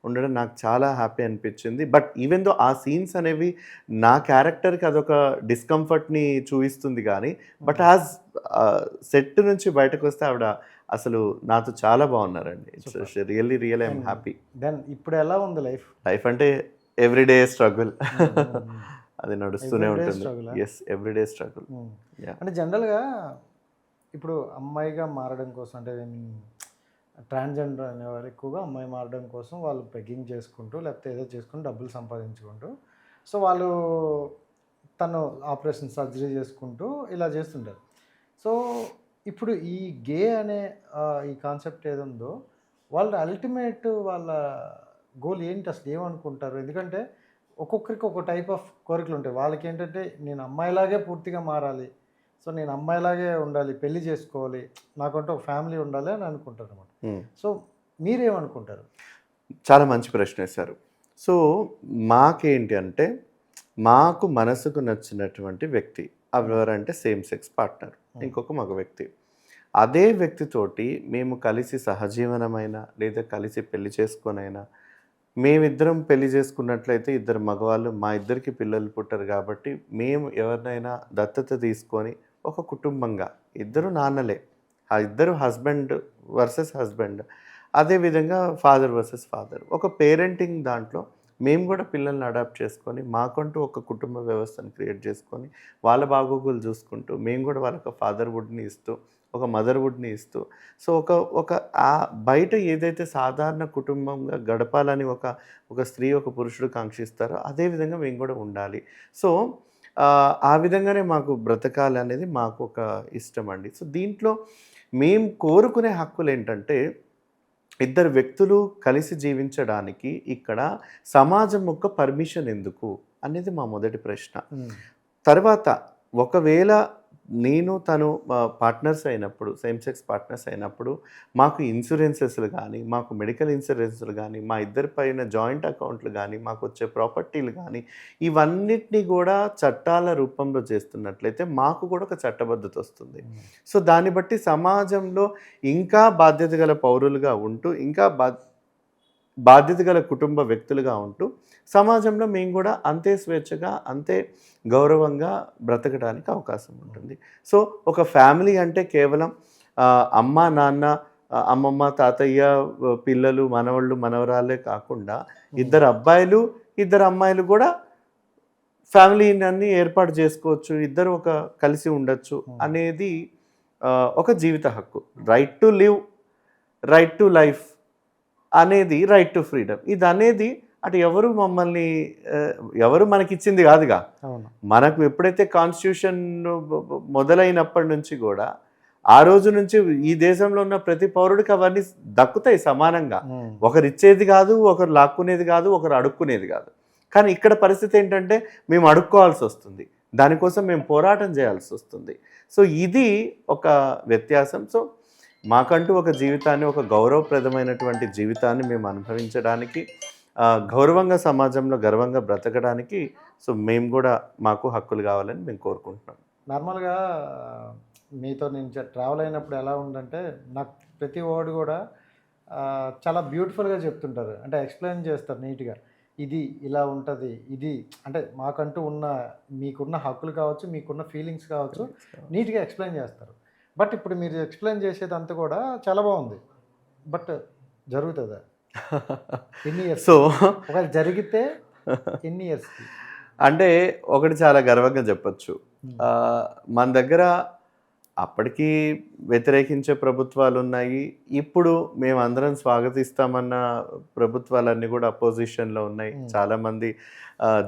ఉండడం నాకు చాలా హ్యాపీ అనిపించింది. బట్ ఈవెన్ దో ఆ సీన్స్ అనేవి నా క్యారెక్టర్కి అదొక డిస్కంఫర్ట్ని చూపిస్తుంది కానీ, బట్ యాజ్ సెట్ నుంచి బయటకు వస్తే ఆవిడ అసలు నాతో చాలా బాగున్నారండి. It's real I'm happy. Then ఇప్పుడు ఎలా ఉంది లైఫ్ అంటే ఎవ్రీడే స్ట్రగుల్. అది నడుస్తూనే ఉంటుంది. Yes, everyday struggle. అంటే జనరల్గా ఇప్పుడు అమ్మాయిగా మారడం కోసం, అంటే ట్రాన్స్జెండర్ అనేవారు ఎక్కువగా అమ్మాయి మారడం కోసం వాళ్ళు బెగ్గింగ్ చేసుకుంటూ లేకపోతే ఏదో చేసుకుంటూ డబ్బులు సంపాదించుకుంటూ, సో వాళ్ళు తను ఆపరేషన్ సర్జరీ చేసుకుంటూ ఇలా చేస్తుంటారు. సో ఇప్పుడు ఈ గే అనే ఈ కాన్సెప్ట్ ఏదుందో వాళ్ళ అల్టిమేట్ వాళ్ళ గోల్ ఏంటి, అసలు ఏమనుకుంటారు? ఎందుకంటే ఒక్కొక్కరికి ఒక టైప్ ఆఫ్ కోరికలు ఉంటాయి. వాళ్ళకి ఏంటంటే నేను అమ్మాయిలాగే పూర్తిగా మారాలి, సో నేను అమ్మాయిలాగే ఉండాలి, పెళ్లి చేసుకోవాలి, నాకంటూ ఒక ఫ్యామిలీ ఉండాలి అని అనుకుంటారు అనమాట. సో మీరేమనుకుంటారు? చాలా మంచి ప్రశ్న వేశారు. సో మాకేంటి అంటే, మాకు మనసుకు నచ్చినటువంటి వ్యక్తి ఎవరంటే సేమ్ సెక్స్ పార్ట్నర్, ఇంకొక మగ వ్యక్తి. అదే వ్యక్తితోటి మేము కలిసి సహజీవనమైనా లేదా కలిసి పెళ్లి చేసుకొనైనా, మేమిద్దరం పెళ్లి చేసుకున్నట్లయితే ఇద్దరు మగవాళ్ళు, మా ఇద్దరికి పిల్లలు పుట్టరు కాబట్టి మేము ఎవరినైనా దత్తత తీసుకొని ఒక కుటుంబంగా, ఇద్దరు నాన్నలే, ఆ ఇద్దరు హస్బెండ్ వర్సెస్ హస్బెండ్, అదేవిధంగా ఫాదర్ వర్సెస్ ఫాదర్, ఒక పేరెంటింగ్ దాంట్లో మేము కూడా పిల్లల్ని అడాప్ట్ చేసుకొని మాకంటూ ఒక కుటుంబ వ్యవస్థను క్రియేట్ చేసుకొని వాళ్ళ బాగోగులు చూసుకుంటూ మేము కూడా వాళ్ళకి ఫాదర్వుడ్ని ఇస్తూ ఒక మదర్వుడ్ని ఇస్తూ, సో ఒక ఒక ఆ బయట ఏదైతే సాధారణ కుటుంబంగా గడపాలని ఒక స్త్రీ ఒక పురుషుడు కాంక్షిస్తారో అదేవిధంగా మేము కూడా ఉండాలి. సో ఆ విధంగానే మాకు బ్రతకాలి అనేది మాకు ఒక ఇష్టం అండి. సో దీంట్లో మేము కోరుకునే హక్కులు ఏంటంటే, ఇద్దరు వ్యక్తులు కలిసి జీవించడానికి ఇక్కడ సమాజం యొక్క పర్మిషన్ ఎందుకు అనేది మా మొదటి ప్రశ్న. తర్వాత ఒకవేళ నేను తను పార్ట్నర్స్ అయినప్పుడు, సేమ్ సెక్స్ పార్ట్నర్స్ అయినప్పుడు మాకు ఇన్సూరెన్సెస్లు కానీ, మాకు మెడికల్ ఇన్సూరెన్స్లు కానీ, మా ఇద్దరి పైన జాయింట్ అకౌంట్లు కానీ, మాకు వచ్చే ప్రాపర్టీలు కానీ, ఇవన్నిటినీ కూడా చట్టాల రూపంలో చేస్తున్నట్లయితే మాకు కూడా ఒక చట్టబద్ధత వస్తుంది. సో దాన్ని బట్టి సమాజంలో ఇంకా బాధ్యత గల పౌరులుగా ఉంటూ, ఇంకా బాధ్యత గల కుటుంబ వ్యక్తులుగా ఉంటూ సమాజంలో మేము కూడా అంతే స్వేచ్ఛగా, అంతే గౌరవంగా బ్రతకడానికి అవకాశం ఉంటుంది. సో ఒక ఫ్యామిలీ అంటే కేవలం అమ్మ నాన్న, అమ్మమ్మ తాతయ్య, పిల్లలు, మనవళ్ళు మనవరాలే కాకుండా ఇద్దరు అబ్బాయిలు ఇద్దరు అమ్మాయిలు కూడా ఫ్యామిలీని ఏర్పాటు చేసుకోవచ్చు, ఇద్దరు ఒక కలిసి ఉండొచ్చు అనేది ఒక జీవిత హక్కు. Right to live, right to life అనేది రైట్ టు ఫ్రీడమ్. ఇది అనేది అటు ఎవరు మనకిచ్చింది కాదుగా. మనకు ఎప్పుడైతే కాన్స్టిట్యూషన్ మొదలైనప్పటి నుంచి కూడా ఆ రోజు నుంచి ఈ దేశంలో ఉన్న ప్రతి పౌరుడికి అవన్నీ దక్కుతాయి సమానంగా. ఒకరు ఇచ్చేది కాదు, ఒకరు లాక్కునేది కాదు, ఒకరు అడుక్కునేది కాదు. కానీ ఇక్కడ పరిస్థితి ఏంటంటే మేము అడుక్కోవాల్సి వస్తుంది, దానికోసం మేము పోరాటం చేయాల్సి వస్తుంది. సో ఇది ఒక వ్యత్యాసం. సో మాకంటూ ఒక జీవితాన్ని, ఒక గౌరవప్రదమైనటువంటి జీవితాన్ని మేము అనుభవించడానికి, గౌరవంగా సమాజంలో గర్వంగా బ్రతకడానికి సో మేము కూడా మాకు హక్కులు కావాలని మేము కోరుకుంటున్నాం. నార్మల్గా మీతో నేను ట్రావెల్ అయినప్పుడు ఎలా ఉందంటే, నాకు ప్రతి వర్డ్ కూడా చాలా బ్యూటిఫుల్గా చెప్తుంటారు, అంటే ఎక్స్ప్లెయిన్ చేస్తారు నీట్గా. ఇది ఇలా ఉంటుంది, ఇది అంటే మాకంటూ మీకున్న హక్కులు కావచ్చు, మీకున్న ఫీలింగ్స్ కావచ్చు, నీట్గా ఎక్స్ప్లెయిన్ చేస్తారు. బట్ ఇప్పుడు మీరు ఎక్స్ప్లెయిన్ చేసేదంతా కూడా చాలా బాగుంది, బట్ జరుగుతుందా? ఎన్ని ఇయర్స్? సో ఒకవేళ జరిగితే ఎన్ని ఇయర్స్కి? అంటే ఒకటి చాలా గర్వంగా చెప్పచ్చు, మన దగ్గర అప్పటికీ వ్యతిరేకించే ప్రభుత్వాలు ఉన్నాయి, ఇప్పుడు మేము అందరం స్వాగతిస్తామన్న ప్రభుత్వాలన్నీ కూడా అపోజిషన్లో ఉన్నాయి. చాలామంది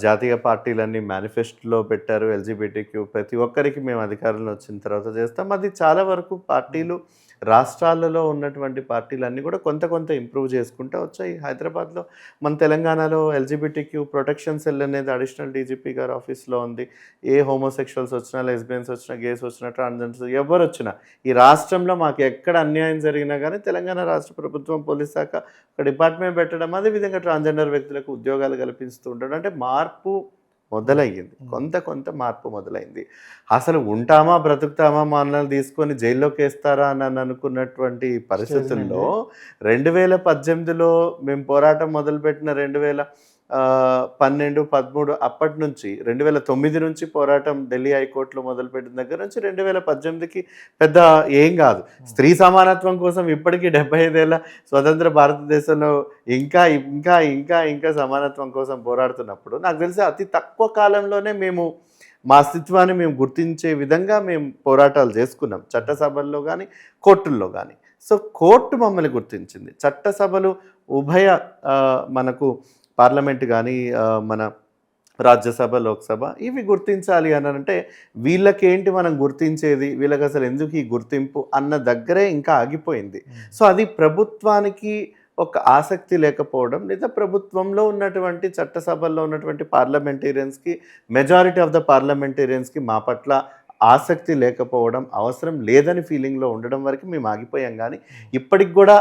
జాతీయ పార్టీలన్నీ మేనిఫెస్టోలో పెట్టారు ఎల్జీబీటీక్యూ, ప్రతి ఒక్కరికి మేము అధికారంలో వచ్చిన తర్వాత చేస్తాం. అది చాలా వరకు పార్టీలు, రాష్ట్రాలలో ఉన్నటువంటి పార్టీలన్నీ కూడా కొంత ఇంప్రూవ్ చేసుకుంటూ వచ్చాయి. హైదరాబాద్లో, మన తెలంగాణలో ఎల్జీబీటీక్యూ ప్రొటెక్షన్ సెల్ అనేది అడిషనల్ డీజీపీ గారి ఆఫీస్లో ఉంది. ఏ హోమోసెక్షువల్స్ వచ్చినా, లెస్బియన్స్ వచ్చినా, గేస్ వచ్చినా, ట్రాన్స్జెండర్స్ ఎవరు వచ్చినా, ఈ రాష్ట్రంలో మాకు ఎక్కడ అన్యాయం జరిగినా కానీ తెలంగాణ రాష్ట్ర ప్రభుత్వం, పోలీస్ శాఖ ఒక డిపార్ట్మెంట్ పెట్టడం, అదేవిధంగా ట్రాన్స్జెండర్ వ్యక్తులకు ఉద్యోగాలు కల్పిస్తూ ఉండడం, అంటే మార్పు మొదలయ్యింది. కొంత మార్పు మొదలైంది. అసలు ఉంటామా బ్రతుకుతామా మనల్ని తీసుకొని జైల్లోకి వేస్తారా అని అనుకున్నటువంటి పరిస్థితుల్లో 2018లో మేము పోరాటం మొదలుపెట్టిన 2012, 13 అప్పటి నుంచి 2009 నుంచి పోరాటం ఢిల్లీ హైకోర్టులో మొదలుపెట్టిన దగ్గర నుంచి 2018కి పెద్ద ఏం కాదు. స్త్రీ సమానత్వం కోసం ఇప్పటికీ 75 ఏళ్ళ స్వతంత్ర భారతదేశంలో ఇంకా ఇంకా ఇంకా ఇంకా సమానత్వం కోసం పోరాడుతున్నప్పుడు నాకు తెలిసి అతి తక్కువ కాలంలోనే మేము మా అస్తిత్వాన్ని మేము గుర్తించే విధంగా మేము పోరాటాలు చేసుకున్నాం, చట్టసభల్లో కానీ కోర్టుల్లో కానీ. సో కోర్టు మమ్మల్ని గుర్తించింది. చట్టసభలు ఉభయ మనకు పార్లమెంట్ కానీ, మన రాజ్యసభ, లోక్సభ ఇవి గుర్తించాలి అని అంటే వీళ్ళకేంటి మనం గుర్తించేది, వీళ్ళకి అసలు ఎందుకు ఈ గుర్తింపు అన్న దగ్గరే ఇంకా ఆగిపోయింది. సో అది ప్రభుత్వానికి ఒక ఆసక్తి లేకపోవడం, లేదా ప్రభుత్వంలో ఉన్నటువంటి చట్టసభల్లో ఉన్నటువంటి పార్లమెంటేరియన్స్కి, మెజారిటీ ఆఫ్ ద పార్లమెంటేరియన్స్కి మా పట్ల ఆసక్తి లేకపోవడం, అవసరం లేదని ఫీలింగ్లో ఉండడం వరకు మేము ఆగిపోయాం. కానీ ఇప్పటికి కూడా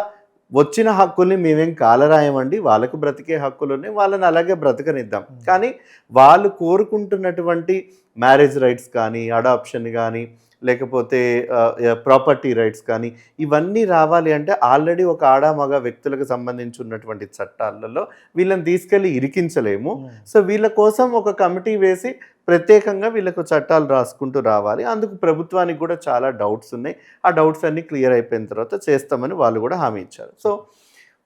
వచ్చిన హక్కుల్ని మేమేం కాలరాయమండి, వాళ్ళకు బ్రతికే హక్కులు ఉన్నాయి, వాళ్ళని అలాగే బ్రతకనిద్దాం. కానీ వాళ్ళు కోరుకుంటున్నటువంటి మ్యారేజ్ రైట్స్ కానీ, అడాప్షన్ కానీ, లేకపోతే ప్రాపర్టీ రైట్స్ కానీ, ఇవన్నీ రావాలి అంటే ఆల్రెడీ ఒక మగ వ్యక్తులకు సంబంధించి ఉన్నటువంటి చట్టాలలో వీళ్ళని తీసుకెళ్ళి ఇరికించలేము. సో వీళ్ళ కోసం ఒక కమిటీ వేసి ప్రత్యేకంగా వీళ్ళకు చట్టాలు రాసుకుంటూ రావాలి. అందుకు ప్రభుత్వానికి కూడా చాలా డౌట్స్ ఉన్నాయి. ఆ డౌట్స్ అన్నీ క్లియర్ అయిపోయిన తర్వాత చేస్తామని వాళ్ళు కూడా హామీ ఇచ్చారు. సో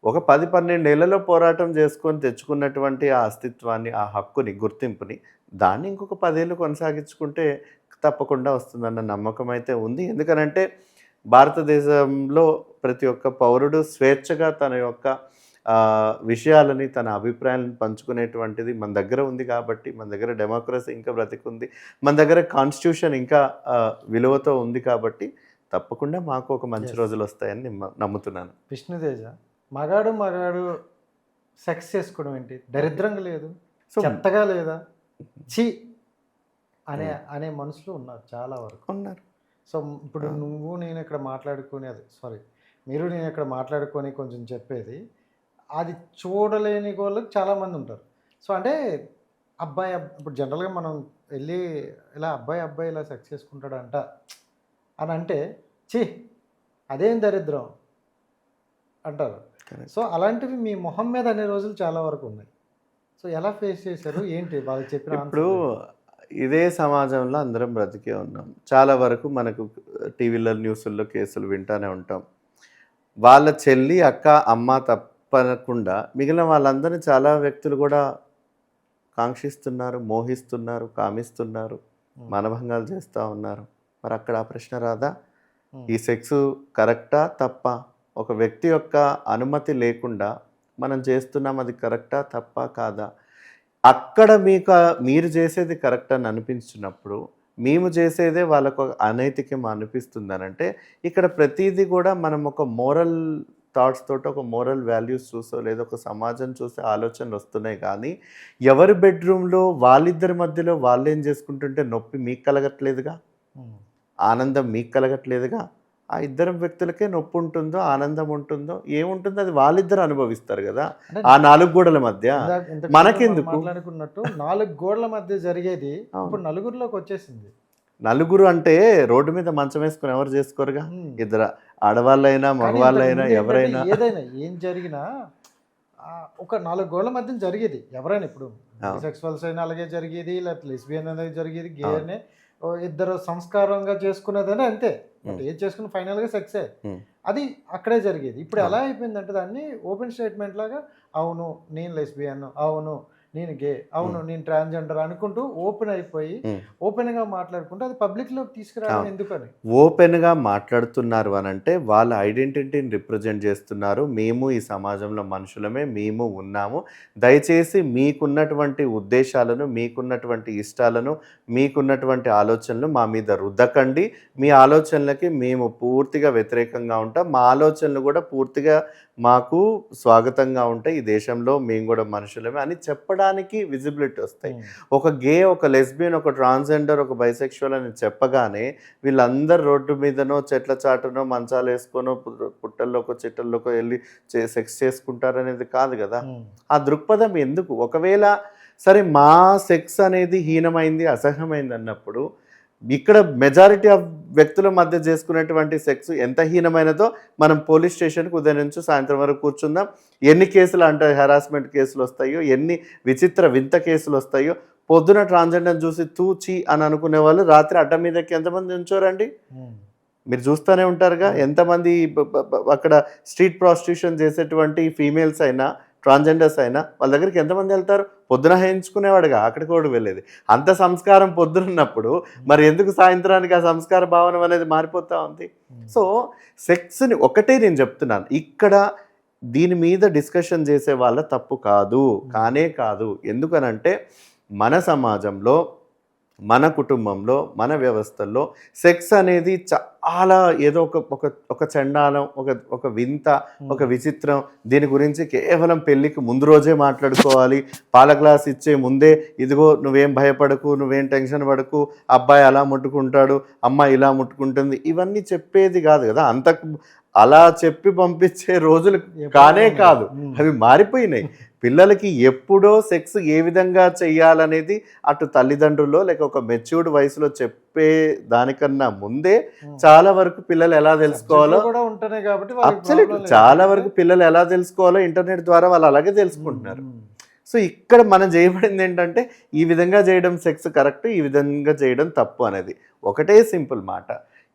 ఒక 10-12 ఏళ్లలో పోరాటం చేసుకొని తెచ్చుకున్నటువంటి ఆ అస్తిత్వాన్ని, ఆ హక్కుని, గుర్తింపుని దాన్ని ఇంకొక 10 ఏళ్ళు కొనసాగించుకుంటే తప్పకుండా వస్తుందన్న నమ్మకం అయితే ఉంది. ఎందుకనంటే భారతదేశంలో ప్రతి ఒక్క పౌరుడు స్వేచ్ఛగా తన యొక్క విషయాలని, తన అభిప్రాయాలను పంచుకునేటువంటిది మన దగ్గర ఉంది కాబట్టి, మన దగ్గర డెమోక్రసీ ఇంకా బ్రతికుంది, మన దగ్గర కాన్స్టిట్యూషన్ ఇంకా విలువతో ఉంది కాబట్టి తప్పకుండా మాకు ఒక మంచి రోజులు వస్తాయని నమ్ముతున్నాను. విష్ణుతేజ, మగాడు సెక్స్ చేసుకోవడం ఏంటి? దరిద్రంగా లేదు, చెత్తగా లేదా, చి అనే మనుషులు ఉన్నారు, చాలా వరకు ఉన్నారు. సో ఇప్పుడు నేను ఇక్కడ మాట్లాడుకొని మీరు నేను ఇక్కడ మాట్లాడుకొని కొంచెం చెప్పేది అది చూడలేని వాళ్ళకి చాలామంది ఉంటారు. సో అంటే ఇప్పుడు జనరల్గా మనం వెళ్ళి ఇలా అబ్బాయి ఇలా సెక్స్ చేసుకుంటాడంట అని అంటే అదేం దరిద్రం అంటారు. సో అలాంటివి మీ మొహం మీద అనే రోజులు చాలా వరకు ఉన్నాయి. సో ఎలా ఫేస్ చేశారు ఏంటి వాళ్ళు చెప్పిన? ఇప్పుడు ఇదే సమాజంలో అందరం బ్రతికే ఉన్నాం. చాలా వరకు మనకు టీవీలో, న్యూస్ల్లో కేసులు వింటూనే ఉంటాం. వాళ్ళ చెల్లి, అక్క, అమ్మ తప్పకుండా మిగిలిన వాళ్ళందరినీ చాలా వ్యక్తులు కూడా కాంక్షిస్తున్నారు, మోహిస్తున్నారు, కామిస్తున్నారు, మానభంగాలు చేస్తూ ఉన్నారు. మరి అక్కడ ఆ ప్రశ్న రాదా? ఈ సెక్స్ కరెక్టా తప్ప? ఒక వ్యక్తి యొక్క అనుమతి లేకుండా మనం చేస్తున్నాం, అది కరెక్టా తప్ప కాదా? అక్కడ మీరు చేసేది కరెక్ట్ అని అనిపించినప్పుడు మేము చేసేదే వాళ్ళకు అనైతికం అనిపిస్తుందనంటే ఇక్కడ ప్రతిదీ కూడా మనం ఒక మోరల్ థాట్స్ తోటి, ఒక మోరల్ వాల్యూస్ చూసో లేదా ఒక సమాజం చూసే ఆలోచనలు వస్తున్నాయి. కానీ ఎవరి బెడ్రూమ్లో వాళ్ళిద్దరి మధ్యలో వాళ్ళు ఏం చేసుకుంటుంటే నొప్పి మీకు కలగట్లేదుగా, ఆనందం మీకు కలగట్లేదుగా. ఆ ఇద్దరు వ్యక్తులకే నొప్పి ఉంటుందో, ఆనందం ఉంటుందో, ఏముంటుందో అది వాళ్ళిద్దరు అనుభవిస్తారు కదా ఆ 4 గోడల మధ్య. మనకెందుకు? మాట్లాడుకున్నట్టు 4 గోడల మధ్య జరిగేది ఇప్పుడు నలుగురిలోకి వచ్చేసింది. నలుగురు అంటే రోడ్డు మీద మంచం వేసుకుని ఎవరు చేసుకోరుగా, ఇద్దరు ఆడవాళ్ళైనా మగవాళ్ళైనా ఎవరైనా. ఏదైనా ఏం జరిగినా ఒక 4 గోడల మధ్య జరిగేది. ఎవరైనా ఇప్పుడు సెక్సువల్స్ అయినా అలాగే జరిగేది, లేకపోతే లెస్బియన్ అనేది జరిగేది, గే అనే ఇద్దరు సంస్కారంగా చేసుకునేదని అంతే. ఏది చేసుకుని ఫైనల్గా సెక్సే, అది అక్కడే జరిగేది. ఇప్పుడు ఎలా అయిపోయిందంటే దాన్ని ఓపెన్ స్టేట్మెంట్ లాగా, అవును నేను లెస్బియన్, అవును నేను గే, అవును నేను ట్రాన్స్జెండర్ అనుకుంటూ ఓపెన్ అయిపోయి ఓపెన్గా మాట్లాడుకుంటూ అది పబ్లిక్లోకి తీసుకురావడం ఎందుకని? ఓపెన్గా మాట్లాడుతున్నారు అని అంటే వాళ్ళ ఐడెంటిటీని రిప్రజెంట్ చేస్తున్నారు. మేము ఈ సమాజంలో మనుషులమే, మేము ఉన్నాము. దయచేసి మీకున్నటువంటి ఉద్దేశాలను, మీకున్నటువంటి ఇష్టాలను, మీకున్నటువంటి ఆలోచనలు మా మీద రుద్దకండి. మీ ఆలోచనలకి మేము పూర్తిగా వ్యతిరేకంగా ఉంటాం. మా ఆలోచనలు కూడా పూర్తిగా మాకు స్వాగతంగా ఉంటాయి. ఈ దేశంలో మేము కూడా మనుషులమే అని చెప్పడానికి విజిబిలిటీ వస్తాయి. ఒక గే, ఒక లెస్బియన్, ఒక ట్రాన్స్జెండర్, ఒక బైసెక్షువల్ అని చెప్పగానే వీళ్ళందరూ రోడ్డు మీదనో, చెట్ల చాటునో, మంచాలు వేసుకోనో, పుట్టల్లోకో చెట్టల్లోకో వెళ్ళి సెక్స్ చేసుకుంటారనేది కాదు కదా. ఆ దృక్పథం ఎందుకు? ఒకవేళ సరే మా సెక్స్ అనేది హీనమైంది, అసహ్యమైంది అన్నప్పుడు ఇక్కడ మెజారిటీ ఆఫ్ వ్యక్తుల మధ్య చేసుకునేటువంటి సెక్స్ ఎంత హీనమైనదో మనం పోలీస్ స్టేషన్కి ఉదయం నుంచి సాయంత్రం వరకు కూర్చుందాం. ఎన్ని కేసులు అంటే హెరాస్మెంట్ కేసులు వస్తాయో, ఎన్ని వింత కేసులు వస్తాయో. పొద్దున ట్రాన్స్జెండర్ చూసి తూచి అని అనుకునే వాళ్ళు రాత్రి అడ్డ మీదకి ఎంతమంది ఉంచోరండి? మీరు చూస్తూనే ఉంటారుగా. ఎంతమంది అక్కడ స్ట్రీట్ ప్రాస్టిట్యూషన్ చేసేటువంటి ఫీమేల్స్ అయినా, ట్రాన్స్జెండర్స్ అయినా వాళ్ళ దగ్గరికి ఎంతమంది వెళ్తారు? పొద్దున హేయించుకునేవాడుగా అక్కడికి కూడా వెళ్ళేది. అంత సంస్కారం పొద్దున్నప్పుడు మరి ఎందుకు సాయంత్రానికి ఆ సంస్కార భావన అనేది మారిపోతూ ఉంది? సో సెక్స్ని ఒకటే నేను చెప్తున్నాను, ఇక్కడ దీని మీద డిస్కషన్ చేసే వాళ్ళ తప్పు కాదు, కానే కాదు. ఎందుకనంటే మన సమాజంలో మన కుటుంబంలో మన వ్యవస్థల్లో సెక్స్ అనేది చాలా ఏదో ఒక చండాలం, ఒక వింత, ఒక విచిత్రం. దీని గురించి కేవలం పెళ్ళికి ముందు రోజే మాట్లాడుకోవాలి. పాల గ్లాస్ ఇచ్చే ముందే ఇదిగో నువ్వేం భయపడకు, నువ్వేం టెన్షన్ పడకు, అబ్బాయి అలా ముట్టుకుంటాడు, అమ్మాయి ఇలా ముట్టుకుంటుంది, ఇవన్నీ చెప్పేది కాదు కదా. అలా చెప్పి పంపించే రోజులు కానే కాదు, అవి మారిపోయినాయి. పిల్లలకి ఎప్పుడో సెక్స్ ఏ విధంగా చెయ్యాలనేది అటు తల్లిదండ్రుల్లో లేక ఒక మెచ్యూర్డ్ వయసులో చెప్పే దానికన్నా ముందే చాలా వరకు పిల్లలు ఎలా తెలుసుకోవాలో అబ్సల్యూట్లీ చాలా వరకు పిల్లలు ఎలా తెలుసుకోవాలో ఇంటర్నెట్ ద్వారా వాళ్ళు అలాగే తెలుసుకుంటున్నారు. సో ఇక్కడ మనం చేయబడింది ఏంటంటే ఈ విధంగా చేయడం సెక్స్ కరెక్ట్, ఈ విధంగా చేయడం తప్పు అనేది. ఒకటే సింపుల్ మాట,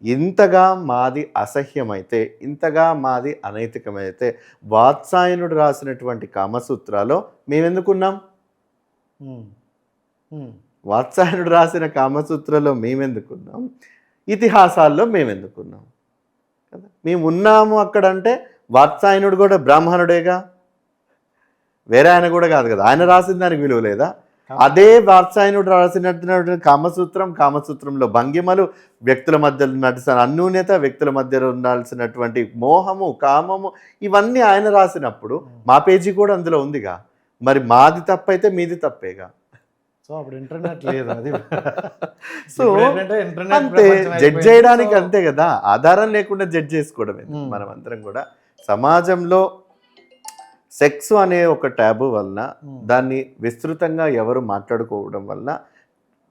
ఇంతగా మాది అసహ్యమైతే, ఇంతగా మాది అనైతికమైతే వాత్సాయనుడు రాసినటువంటి కామసూత్రాలో మేమెందుకున్నాం? వాత్సాయనుడు రాసిన కామసూత్రలో మేమెందుకున్నాం? ఇతిహాసాల్లో మేమెందుకున్నాం కదా. మేము ఉన్నాము అక్కడంటే వాత్సాయనుడు కూడా బ్రాహ్మణుడేగా, వేరే ఆయన కూడా కాదు కదా. ఆయన రాసిన దానికి విలువ లేదా? అదే వాత్సాయనుడు రాసినటువంటి కామసూత్రంలో భంగిమలు, వ్యక్తుల మధ్య నడిచిన అన్యూన్యత, వ్యక్తుల మధ్య ఉండాల్సినటువంటి మోహము, కామము, ఇవన్నీ ఆయన రాసినప్పుడు మా పేజీ కూడా అందులో ఉందిగా. మరి మాది తప్పైతే మీది తప్పేగా. సో అప్పుడు ఇంటర్నెట్ లేదు, అది సో అంతే, జడ్జ్ చేయడానికి అంతే కదా, ఆధారం లేకుండా జడ్జ్ చేసుకోవడమే. మనం అందరం కూడా సమాజంలో సెక్స్ అనే ఒక ట్యాబు వలన, దాన్ని విస్తృతంగా ఎవరు మాట్లాడుకోవడం వలన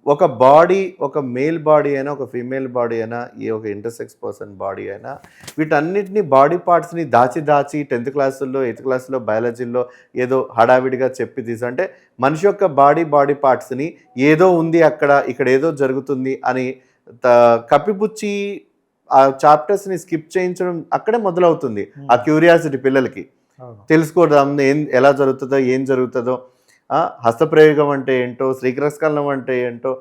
ఒక బాడీ, ఒక మేల్ బాడీ అయినా, ఒక ఫీమేల్ బాడీ అయినా, ఒక ఇంటర్సెక్స్ పర్సన్ బాడీ అయినా, వీటన్నిటిని బాడీ పార్ట్స్ని దాచి 10th క్లాసుల్లో 8th క్లాసులో బయాలజీలో ఏదో హడావిడిగా చెప్పి అంటే మనిషి యొక్క బాడీ పార్ట్స్ని ఏదో ఉంది అక్కడ, ఇక్కడ ఏదో జరుగుతుంది అని కప్పిపుచ్చి ఆ చాప్టర్స్ని స్కిప్ చేయించడం అక్కడే మొదలవుతుంది. ఆ క్యూరియాసిటీ పిల్లలకి తెలుసుకోవడం, ఎలా జరుగుతుందో, ఏం జరుగుతుందో, హస్తప్రయోగం అంటే ఏంటో, శ్రీకరస్కలనం అంటే ఏంటో,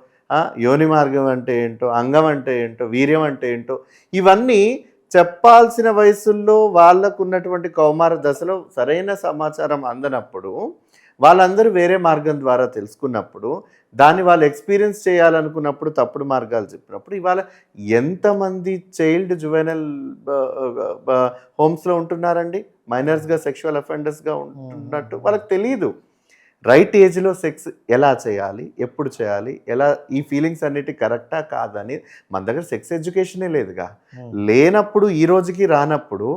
యోని మార్గం అంటే ఏంటో, అంగం అంటే ఏంటో, వీర్యం అంటే ఏంటో, ఇవన్నీ చెప్పాల్సిన వయసుల్లో వాళ్ళకు ఉన్నటువంటి కౌమార దశలో సరైన సమాచారం అందనప్పుడు, వాళ్ళందరూ వేరే మార్గం ద్వారా తెలుసుకున్నప్పుడు, దాన్ని వాళ్ళు ఎక్స్పీరియన్స్ చేయాలనుకున్నప్పుడు తప్పుడు మార్గాలు చెప్పినప్పుడు, ఇవాళ ఎంతమంది చైల్డ్ జువెనల్ హోమ్స్లో ఉంటున్నారండి, మైనర్స్గా సెక్షువల్ అఫెండర్స్గా ఉంటున్నట్టు వాళ్ళకి తెలియదు. రైట్ ఏజ్లో సెక్స్ ఎలా చేయాలి, ఎప్పుడు చేయాలి, ఎలా, ఈ ఫీలింగ్స్ అన్నిటి కరెక్టా కాదని మన దగ్గర సెక్స్ ఎడ్యుకేషనే లేదుగా. లేనప్పుడు ఈ రోజుకి రానప్పుడు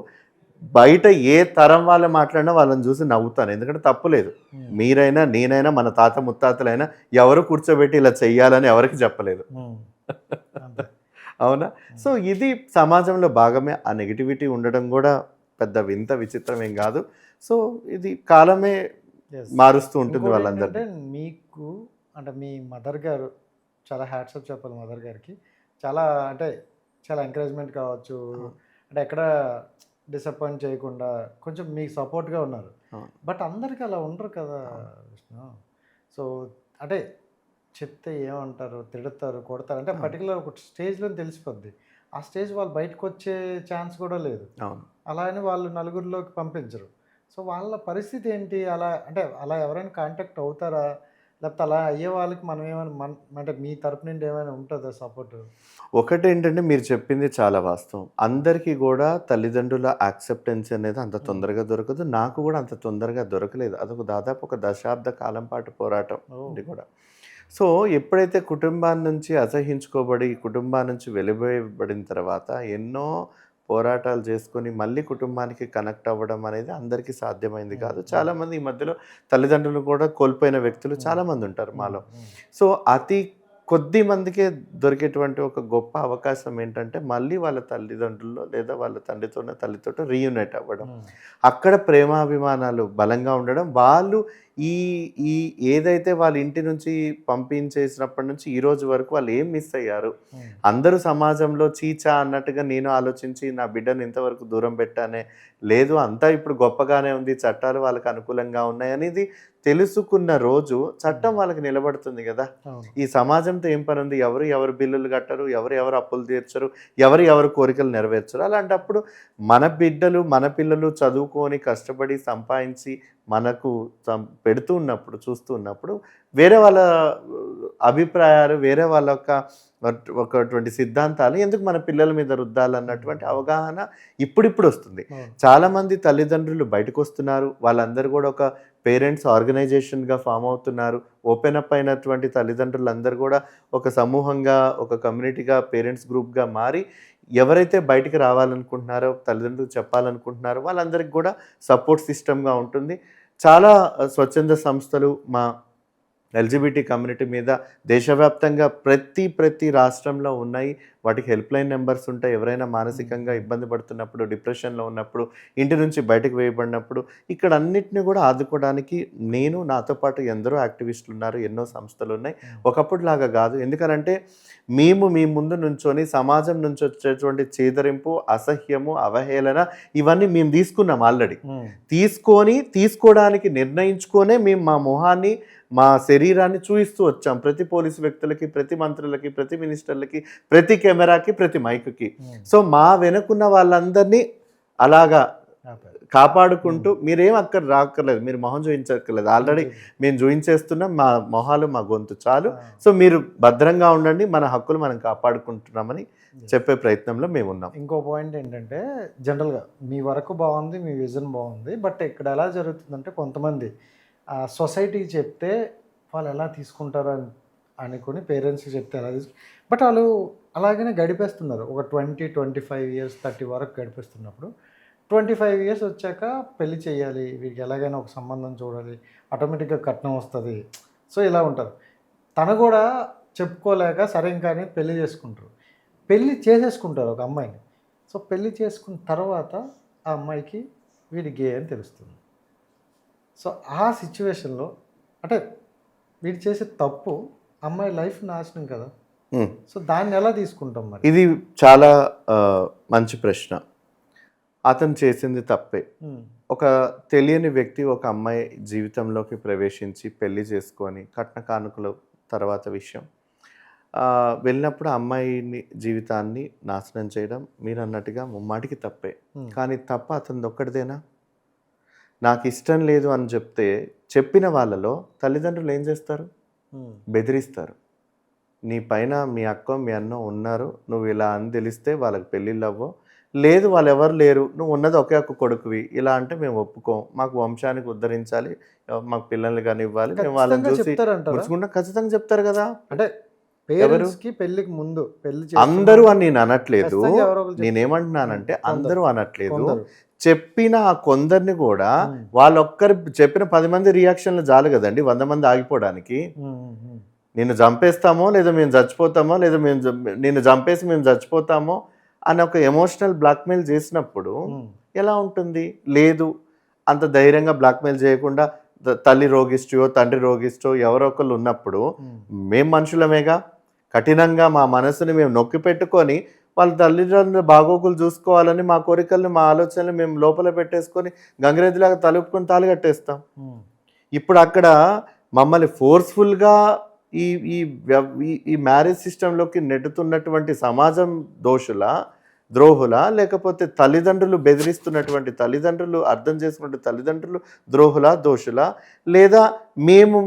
బయట ఏ తరం వాళ్ళు మాట్లాడినా వాళ్ళని చూసి నవ్వుతాను, ఎందుకంటే తప్పులేదు. మీరైనా నేనైనా మన తాత ముత్తాతలైనా ఎవరు కూర్చోబెట్టి ఇలా చెయ్యాలని ఎవరికి చెప్పలేదు, అవునా? సో ఇది సమాజంలో భాగమే. ఆ నెగిటివిటీ ఉండడం కూడా పెద్ద వింత విచిత్రం ఏం కాదు. సో ఇది కాలమే మారుస్తూ ఉంటుంది వాళ్ళందరూ. మీకు అంటే మీ మదర్ గారు, చాలా హ్యాట్సప్ చెప్పాలి మదర్ గారికి. చాలా అంటే చాలా ఎంకరేజ్మెంట్ కావచ్చు, అంటే ఎక్కడ డిసప్పాయింట్ చేయకుండా కొంచెం మీకు సపోర్ట్గా ఉన్నారు. బట్ అందరికీ అలా ఉండరు కదా విష్ణు. సో అంటే చెప్తే ఏమంటారు, తిడతారు, కొడతారు, అంటే పర్టికులర్ ఒక స్టేజ్లో తెలిసిపోద్ది. ఆ స్టేజ్ వాళ్ళు బయటకు వచ్చే ఛాన్స్ కూడా లేదు. అలా అని వాళ్ళు నలుగురిలోకి పంపించరు. సో వాళ్ళ పరిస్థితి ఏంటి? అలా అంటే అలా ఎవరైనా కాంటాక్ట్ అవుతారా, లేకపోతే అలా అయ్యే వాళ్ళకి మనం ఏమైనా అంటే మీ తరపు నుండి ఏమైనా ఉంటుందా సపోర్ట్? ఒకటి ఏంటంటే మీరు చెప్పింది చాలా వాస్తవం. అందరికీ కూడా తల్లిదండ్రుల యాక్సెప్టెన్స్ అనేది అంత తొందరగా దొరకదు. నాకు కూడా అంత తొందరగా దొరకలేదు. అదొక దాదాపు ఒక దశాబ్ద కాలం పాటు పోరాటం ఇది కూడా. సో ఎప్పుడైతే కుటుంబాన్ని నుంచి అసహించుకోబడి, కుటుంబాన్ని నుంచి వెలివేయబడిన తర్వాత ఎన్నో పోరాటాలు చేసుకొని మళ్ళీ కుటుంబానికి కనెక్ట్ అవ్వడం అనేది అందరికీ సాధ్యమైంది కాదు. చాలామంది ఈ మధ్యలో తల్లిదండ్రులు కూడా కోల్పోయిన వ్యక్తులు చాలామంది ఉంటారు మాలో. సో అతి కొద్ది మందికే దొరికేటువంటి ఒక గొప్ప అవకాశం ఏంటంటే మళ్ళీ వాళ్ళ తల్లిదండ్రుల్లో లేదా వాళ్ళ తల్లితో రీయూనైట్ అవ్వడం, అక్కడ ప్రేమాభిమానాలు బలంగా ఉండడం. వాళ్ళు ఈ ఈ ఏదైతే వాళ్ళ ఇంటి నుంచి పంపించేసినప్పటి నుంచి ఈ రోజు వరకు వాళ్ళు ఏం మిస్ అయ్యారు, అందరూ సమాజంలో చీచా అన్నట్టుగా నేను ఆలోచించి నా బిడ్డను ఇంతవరకు దూరం పెట్టానే లేదు, అంతా ఇప్పుడు గొప్పగానే ఉంది, చట్టాలు వాళ్ళకి అనుకూలంగా ఉన్నాయి అనేది తెలుసుకున్న రోజు చట్టం వాళ్ళకి నిలబడుతుంది కదా. ఈ సమాజంతో ఏం పని ఉంది? ఎవరు బిల్లులు కట్టరు, ఎవరు అప్పులు తీర్చరు, ఎవరు కోరికలు నెరవేర్చరు. అలాంటప్పుడు మన బిడ్డలు మన పిల్లలు చదువుకొని కష్టపడి సంపాదించి మనకు పెడుతూ ఉన్నప్పుడు చూస్తూ ఉన్నప్పుడు వేరే వాళ్ళ అభిప్రాయాలు వేరే వాళ్ళ ఒకటువంటి సిద్ధాంతాలు ఎందుకు మన పిల్లల మీద రుద్దాలన్నటువంటి అవగాహన ఇప్పుడిప్పుడు వస్తుంది. చాలామంది తల్లిదండ్రులు బయటకు వస్తున్నారు, వాళ్ళందరూ కూడా ఒక పేరెంట్స్ ఆర్గనైజేషన్గా ఫామ్ అవుతున్నారు. ఓపెన్ అప్ అయినటువంటి తల్లిదండ్రులు అందరూ కూడా ఒక సమూహంగా ఒక కమ్యూనిటీగా పేరెంట్స్ గ్రూప్గా మారి ఎవరైతే బయటికి రావాలనుకుంటున్నారో తల్లిదండ్రులు చెప్పాలనుకుంటున్నారో వాళ్ళందరికీ కూడా సపోర్ట్ సిస్టమ్గా ఉంటుంది. చాలా స్వచ్ఛంద సంస్థలు మా ఎల్జిబిటీ కమ్యూనిటీ మీద దేశవ్యాప్తంగా ప్రతి రాష్ట్రంలో ఉన్నాయి. వాటికి హెల్ప్ లైన్ నెంబర్స్ ఉంటాయి. ఎవరైనా మానసికంగా ఇబ్బంది పడుతున్నప్పుడు, డిప్రెషన్లో ఉన్నప్పుడు, ఇంటి నుంచి బయటకు వేయబడినప్పుడు ఇక్కడ అన్నిటిని కూడా ఆదుకోవడానికి నేను నాతో పాటు ఎందరో యాక్టివిస్టులు ఉన్నారు, ఎన్నో సంస్థలు ఉన్నాయి. ఒకప్పుడు లాగా కాదు. ఎందుకనంటే మేము మీ ముందు నుంచొని సమాజం నుంచి వచ్చేటువంటి చేదరింపు, అసహ్యము, అవహేళన ఇవన్నీ మేము తీసుకున్నాం ఆల్రెడీ. తీసుకోవడానికి నిర్ణయించుకొనే మేము మా మొహాన్ని మా శరీరాన్ని చూపిస్తూ వచ్చాం ప్రతి పోలీసు వ్యక్తులకి, ప్రతి మంత్రులకి, ప్రతి మినిస్టర్లకి, ప్రతి కెమెరాకి, ప్రతి మైక్కి. సో మా వెనుకున్న వాళ్ళందరినీ అలాగా కాపాడుకుంటూ మీరేం అక్కడ రాక్కర్లేదు, మీరు మొహం చూపించక్కర్లేదు, ఆల్రెడీ మేము చూపించేస్తున్నాం, మా మొహాలు మా గొంతు చాలు. సో మీరు భద్రంగా ఉండండి, మన హక్కులు మనం కాపాడుకుంటున్నామని చెప్పే ప్రయత్నంలో మేము ఉన్నాం. ఇంకో పాయింట్ ఏంటంటే జనరల్గా మీ వరకు బాగుంది, మీ విజన్ బాగుంది, బట్ ఇక్కడ ఎలా జరుగుతుందంటే కొంతమంది సొసైటీకి చెప్తే వాళ్ళు ఎలా తీసుకుంటారు అనుకుని పేరెంట్స్కి చెప్తే ఎలా బట్ వాళ్ళు అలాగనే గడిపేస్తున్నారు. ఒక 20-25 years 30 వరకు గడిపేస్తున్నప్పుడు 25 years వచ్చాక పెళ్లి చేయాలి, వీరికి ఎలాగైనా ఒక సంబంధం చూడాలి, ఆటోమేటిక్గా కట్నం వస్తుంది. సో ఇలా ఉంటారు. తను కూడా చెప్పుకోలేక సరే ఇంకా అని పెళ్లి చేసుకుంటారు. పెళ్ళి చేసేసుకుంటారు ఒక అమ్మాయిని. సో పెళ్ళి చేసుకున్న తర్వాత ఆ అమ్మాయికి వీడి గే అని తెలుస్తుంది. సో ఆ సిచ్యువేషన్లో అంటే వీడు చేసే తప్పు అమ్మాయి లైఫ్ నాశనం కదా. సో దాన్ని ఎలా తీసుకుంటాం మరి? ఇది చాలా మంచి ప్రశ్న. అతను చేసింది తప్పే. ఒక తెలియని వ్యక్తి ఒక అమ్మాయి జీవితంలోకి ప్రవేశించి పెళ్లి చేసుకొని కట్న కానుకల తర్వాత విషయం వెళ్ళినప్పుడు అమ్మాయిని జీవితాన్ని నాశనం చేయడం మీరు అన్నట్టుగా ముమ్మాటికి తప్పే. కానీ తప్ప అతనిది ఒక్కడిదేనా? నాకు ఇష్టం లేదు అని చెప్పిన వాళ్ళలో తల్లిదండ్రులు ఏం చేస్తారు? బెదిరిస్తారు. నీ పైన మీ అక్క మీ అన్న ఉన్నారు, నువ్వు ఇలా అని తెలిస్తే వాళ్ళకి పెళ్ళిళ్ళు అవ్వో, లేదు వాళ్ళు ఎవరు లేరు, నువ్వు ఉన్నది ఒకే ఒక్క కొడుకువి, ఇలా అంటే మేము ఒప్పుకోం, మాకు వంశానికి ఉద్ధరించాలి, మాకు పిల్లల్ని కానీ ఇవ్వాలి, మేము వాళ్ళని చూసి ముచ్చుకుంటాం, ఖచ్చితంగా చెప్తారు కదా. అంటే పేరెంట్స్కి పెళ్ళికి ముందు అందరూ అని నేను అనట్లేదు, నేనేమంటున్నానంటే అందరూ అనట్లేదు, చెప్పిన ఆ కొందరిని కూడా వాళ్ళొక్కరు చెప్పిన 10 మంది రియాక్షన్లు చాలు కదండి 100 మంది ఆగిపోవడానికి. నిన్ను చంపేస్తామో లేదా మేము చచ్చిపోతామో లేదా నిన్ను చంపేసి మేము చచ్చిపోతామో అని ఒక ఎమోషనల్ బ్లాక్మెయిల్ చేసినప్పుడు ఎలా ఉంటుంది? లేదు, అంత ధైర్యంగా బ్లాక్మెయిల్ చేయకుండా తల్లి రోగిస్టో తండ్రి రోగిస్టో ఎవరో ఒకళ్ళు ఉన్నప్పుడు మేము మనుషులమేగా, కఠినంగా మా మనసుని మేము నొక్కి పెట్టుకొని వాళ్ళ తల్లిదండ్రుల బాగోగులు చూసుకోవాలని మా కోరికలను మా ఆలోచనలు మేము లోపల పెట్టేసుకొని గంగిరెద్దులాగా తలుపుకొని తాళి కట్టేస్తాం. ఇప్పుడు అక్కడ మమ్మల్ని ఫోర్స్ఫుల్గా ఈ మ్యారేజ్ సిస్టంలోకి నెట్టుతున్నటువంటి సమాజం ద్రోహుల లేకపోతే తల్లిదండ్రులు బెదిరిస్తున్నటువంటి తల్లిదండ్రులు, అర్థం చేసుకున్నటువంటి తల్లిదండ్రులు దోషుల, లేదా మేము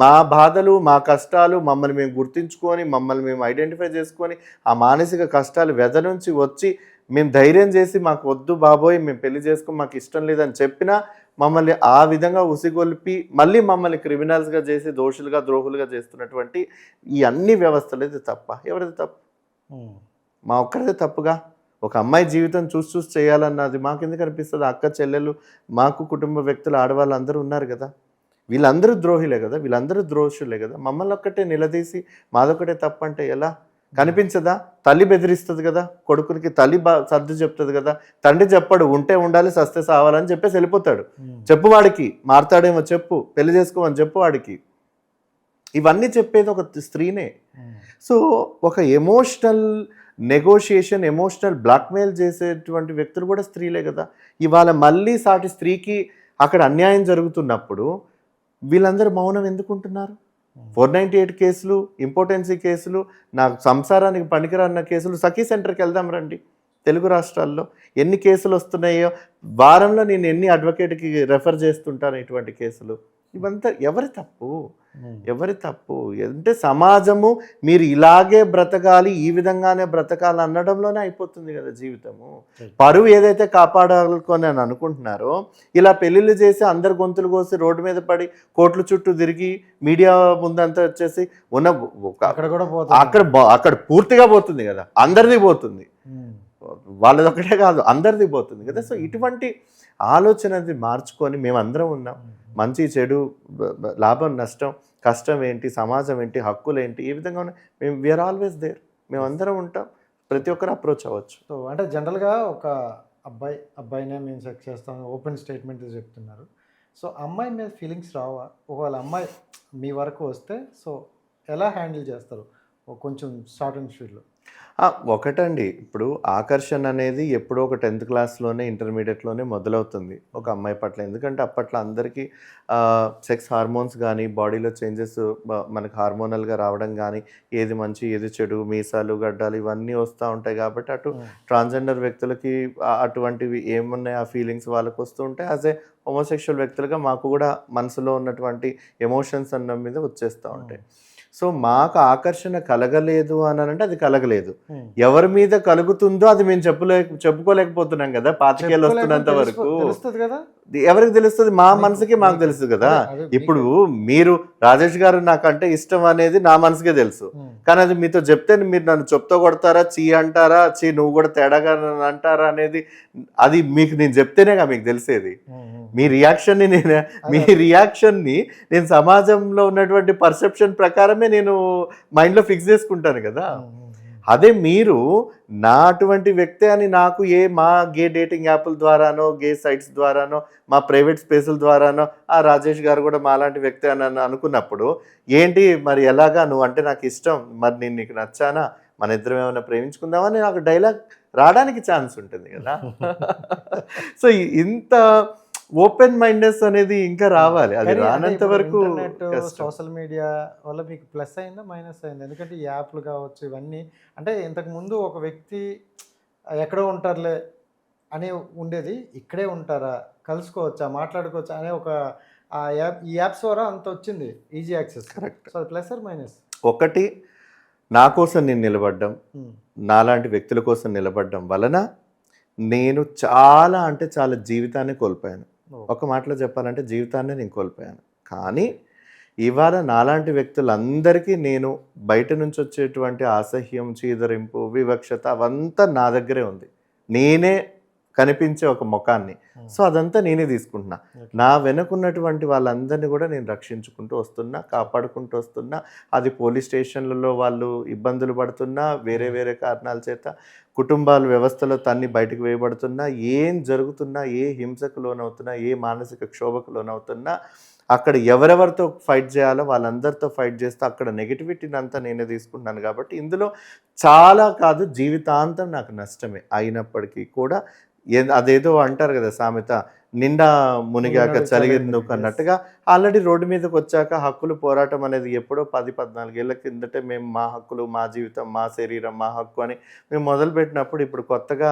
మా బాధలు మా కష్టాలు మమ్మల్ని మేము గుర్తించుకొని మమ్మల్ని మేము ఐడెంటిఫై చేసుకొని ఆ మానసిక కష్టాలు వ్యధ నుంచి వచ్చి మేము ధైర్యం చేసి మాకు వద్దు బాబోయ్ మేము పెళ్లి చేసుకొని మాకు ఇష్టం లేదని చెప్పినా మమ్మల్ని ఆ విధంగా ఉసిగొల్పి మళ్ళీ మమ్మల్ని క్రిమినల్స్గా చేసి దోషులుగా ద్రోహులుగా చేస్తున్నటువంటి ఈ అన్ని వ్యవస్థలు ఇది తప్ప? ఎవరిది తప్పు? మా ఒక్కరిదే తప్పుగా. ఒక అమ్మాయి జీవితం చూసి చేయాలన్నది మాకెందుకు అనిపిస్తుంది? అక్క చెల్లెలు మాకు కుటుంబ వ్యక్తులు ఆడవాళ్ళు అందరూ ఉన్నారు కదా, వీళ్ళందరూ ద్రోహులే కదా, వీళ్ళందరూ ద్రోషులే కదా. మమ్మల్ని ఒక్కటే నిలదీసి మాదొక్కటే తప్పంటే ఎలా కనిపించదా? తల్లి బెదిరిస్తుంది కదా కొడుకునికి, తల్లి సర్దు చెప్తుంది కదా, తండ్రి చెప్పాడు ఉంటే ఉండాలి సస్తే సావాలని చెప్పేసి వెళ్ళిపోతాడు. చెప్పు వాడికి, మారుతాడేమో చెప్పు, పెళ్లి చేసుకోమని చెప్పు వాడికి. ఇవన్నీ చెప్పేది ఒక స్త్రీనే. సో ఒక ఎమోషనల్ నెగోషియేషన్, ఎమోషనల్ బ్లాక్మెయిల్ చేసేటువంటి వ్యక్తులు కూడా స్త్రీలే కదా. ఇవాళ మళ్ళీ సాటి స్త్రీకి అక్కడ అన్యాయం జరుగుతున్నప్పుడు వీళ్ళందరూ మౌనం ఎందుకుంటున్నారు? 498 కేసులు, ఇంపార్టెన్సీ కేసులు, నాకు సంసారానికి పనికిరాన్న కేసులు, సఖీ సెంటర్కి వెళ్దాం రండి, తెలుగు రాష్ట్రాల్లో ఎన్ని కేసులు వస్తున్నాయో, వారంలో నేను ఎన్ని అడ్వకేట్కి రెఫర్ చేస్తుంటాను ఇటువంటి కేసులు. ఇవంతా ఎవరి తప్పు? ఎవరి తప్పు అంటే సమాజము మీరు ఇలాగే బ్రతకాలి, ఈ విధంగానే బ్రతకాలి అనడంలోనే అయిపోతుంది కదా జీవితము. పరువు ఏదైతే కాపాడాలని అని అనుకుంటున్నారో, ఇలా పెళ్ళిళ్ళు చేసి అందరు గొంతులు కోసి రోడ్డు మీద పడి కోట్ల చుట్టూ తిరిగి మీడియా ముందంతా వచ్చేసి ఉన్న అక్కడ కూడా పోతుంది, అక్కడ పూర్తిగా పోతుంది కదా, అందరిది పోతుంది, వాళ్ళది ఒకటే కాదు అందరిది పోతుంది కదా. సో ఇటువంటి ఆలోచన మార్చుకొని మేమందరం ఉన్నాం. మంచి చెడు, లాభం నష్టం, కష్టం ఏంటి, సమాజం ఏంటి, హక్కులు ఏంటి, ఈ విధంగా మేము వీఆర్ ఆల్వేస్ దేర్. మేమందరం ఉంటాం, ప్రతి ఒక్కరు అప్రోచ్ అవ్వచ్చు. సో అంటే జనరల్గా ఒక అబ్బాయినే మేము సెక్స్ చేస్తాం ఓపెన్ స్టేట్మెంట్ చెప్తున్నారు. సో అమ్మాయి మీద ఫీలింగ్స్ రావా? ఒకవేళ అమ్మాయి మీ వరకు వస్తే సో ఎలా హ్యాండిల్ చేస్తారు? కొంచెం షార్ట్ అండ్ స్వీట్లో. ఒకటండి, ఇప్పుడు ఆకర్షణ అనేది ఎప్పుడో ఒక 10th క్లాస్లోనే ఇంటర్మీడియట్లోనే మొదలవుతుంది ఒక అమ్మాయి పట్ల. ఎందుకంటే అప్పట్లో అందరికీ సెక్స్ హార్మోన్స్ కానీ బాడీలో చేంజెస్ మనకు హార్మోనల్గా రావడం కానీ, ఏది మంచి ఏది చెడు, మీసాలు గడ్డాలు ఇవన్నీ వస్తూ ఉంటాయి. కాబట్టి అటు ట్రాన్స్జెండర్ వ్యక్తులకి అటువంటివి ఏమున్నాయి ఆ ఫీలింగ్స్ వాళ్ళకి వస్తూ ఉంటాయి. యాజ్ ఏ హోమోసెక్షువల్ వ్యక్తులుగా మాకు కూడా మనసులో ఉన్నటువంటి ఎమోషన్స్ అన్న మీద వచ్చేస్తూ ఉంటాయి. సో మాకు ఆకర్షణ కలగలేదు అని అంటే అది కలగలేదు. ఎవరి మీద కలుగుతుందో అది మేము చెప్పుకోలేకపోతున్నాం కదా. 25 ఏళ్ళు వస్తున్నంత వరకు ఎవరికి తెలుస్తుంది? మా మనసుకి మాకు తెలుసు కదా. ఇప్పుడు మీరు రాజేష్ గారు నాకంటే ఇష్టం అనేది నా మనసుకే తెలుసు, కానీ అది మీతో చెప్తే మీరు నన్ను చెప్తా కొడతారా, చీ అంటారా, చీ నువ్వు కూడా తేడాగా అంటారా అనేది అది మీకు నేను చెప్తేనేగా మీకు తెలిసేది. మీ రియాక్షన్ని నేను సమాజంలో ఉన్నటువంటి పర్సెప్షన్ ప్రకారమే నేను మైండ్లో ఫిక్స్ చేసుకుంటాను కదా. అదే మీరు నా అటువంటి వ్యక్తి అని నాకు మా గే డేటింగ్ యాప్ల ద్వారానో, గే సైట్స్ ద్వారానో, మా ప్రైవేట్ స్పేసుల ద్వారానో ఆ రాజేష్ గారు కూడా మాలాంటి వ్యక్తి అని అనుకున్నప్పుడు ఏంటి మరి ఎలాగా, నువ్వు అంటే నాకు ఇష్టం, మరి నేను నీకు నచ్చానా, మన ఇద్దరం ఏమైనా ప్రేమించుకుందామని నాకు డైలాగ్ రావడానికి ఛాన్స్ ఉంటుంది కదా. సో ఇంత ఓపెన్ మైండ్నెస్ అనేది ఇంకా రావాలి. అది రానంత వరకు సోషల్ మీడియా వల్ల మీకు ప్లస్ అయిందా మైనస్ అయిందా? ఎందుకంటే ఈ యాప్లు కావచ్చు ఇవన్నీ, అంటే ఇంతకుముందు ఒక వ్యక్తి ఎక్కడో ఉంటారులే అని ఉండేది, ఇక్కడే ఉంటారా, కలుసుకోవచ్చా, మాట్లాడుకోవచ్చా అనే ఒక ఈ యాప్స్ ద్వారా అంత వచ్చింది, ఈజీ యాక్సెస్. కరెక్ట్. సో అది ప్లస్ ఆర్ మైనస్? ఒకటి, నా కోసం నేను నిలబడ్డం, నాలాంటి వ్యక్తుల కోసం నిలబడ్డం వలన నేను చాలా అంటే చాలా జీవితాన్ని కోల్పోయాను. ఒక మాటలో చెప్పాలంటే జీవితాన్ని నేను కోల్పోయాను. కానీ ఇవాళ నాలాంటి వ్యక్తులందరికీ నేను బయట నుంచి వచ్చేటువంటి అసహ్యం, చీదరింపు, వివక్షత అవంతా నా దగ్గరే ఉంది. నేనే కనిపించే ఒక ముఖాన్ని. సో అదంతా నేనే తీసుకుంటున్నా. నా వెనుకున్నటువంటి వాళ్ళందరినీ కూడా నేను రక్షించుకుంటూ వస్తున్నా, కాపాడుకుంటూ వస్తున్నా. అది పోలీస్ స్టేషన్లలో వాళ్ళు ఇబ్బందులు పడుతున్నా, వేరే వేరే కారణాల చేత కుటుంబాల వ్యవస్థలో తన్ని బయటకు వేయబడుతున్నా, ఏం జరుగుతున్నా, ఏ హింసకు లోనవుతున్నా, ఏ మానసిక క్షోభకు లోనవుతున్నా, అక్కడ ఎవరెవరితో ఫైట్ చేయాలో వాళ్ళందరితో ఫైట్ చేస్తూ అక్కడ నెగిటివిటీని అంతా నేనే తీసుకుంటున్నాను. కాబట్టి ఇందులో చాలా కాదు జీవితాంతం నాకు నష్టమే. అయినప్పటికీ కూడా అదేదో అంటారు కదా సామెత, నిండా మునిగాక చలిగెందుకు అన్నట్టుగా ఆల్రెడీ రోడ్డు మీదకి వచ్చాక హక్కులు పోరాటం అనేది ఎప్పుడో 10-14 ఏళ్ల కిందటే మేము మా హక్కులు, మా జీవితం, మా శరీరం, మా హక్కు అని మేము మొదలుపెట్టినప్పుడు ఇప్పుడు కొత్తగా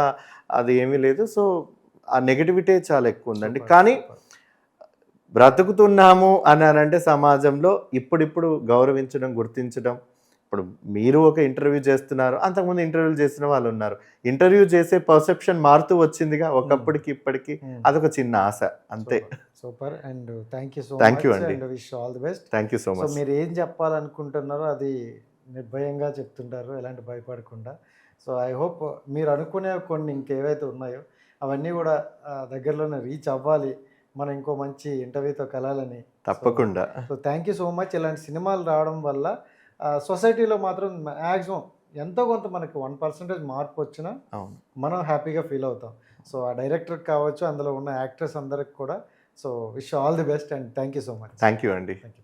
అది ఏమీ లేదు. సో ఆ నెగిటివిటీ చాలా ఎక్కువ ఉందండి. కానీ బ్రతుకుతున్నాము అని అంటే సమాజంలో ఇప్పుడిప్పుడు గౌరవించడం, గుర్తించడం. ఇప్పుడు మీరు ఒక ఇంటర్వ్యూ చేస్తున్నారు, అంతకుముందు ఇంటర్వ్యూలు చేసిన వాళ్ళు ఉన్నారు. ఇంటర్వ్యూ చేసే పర్సెప్షన్ మారుతూ వచ్చిందిగా ఒకప్పటికి ఇప్పటికి. అదొక చిన్న ఆశ అంతే. Super and thank you so thank you much అండి. And wish all the best. Thank you so so much. మీరు ఏం చెప్పాలనుకుంటున్నారో అది నిర్భయంగా చెప్తుంటారు, ఎలాంటి భయపడకుండా. సో ఐ హోప్ మీరు అనుకునే కొన్ని ఇంకేవైతే ఉన్నాయో అవన్నీ కూడా దగ్గరలోనే రీచ్ అవ్వాలి, మనం ఇంకో మంచి ఇంటర్వ్యూతో కలాలని. తప్పకుండా. So thank you so much. ఇలాంటి సినిమాలు రావడం వల్ల సొసైటీలో మాత్రం మ్యాక్సిమం ఎంతో కొంత మనకి 1% మార్పు వచ్చినా మనం హ్యాపీగా ఫీల్ అవుతాం. సో ఆ డైరెక్టర్ కావచ్చు, అందులో ఉన్న యాక్టర్స్ అందరికి కూడా. So wish all the best and thank you so much. Thank you అండి.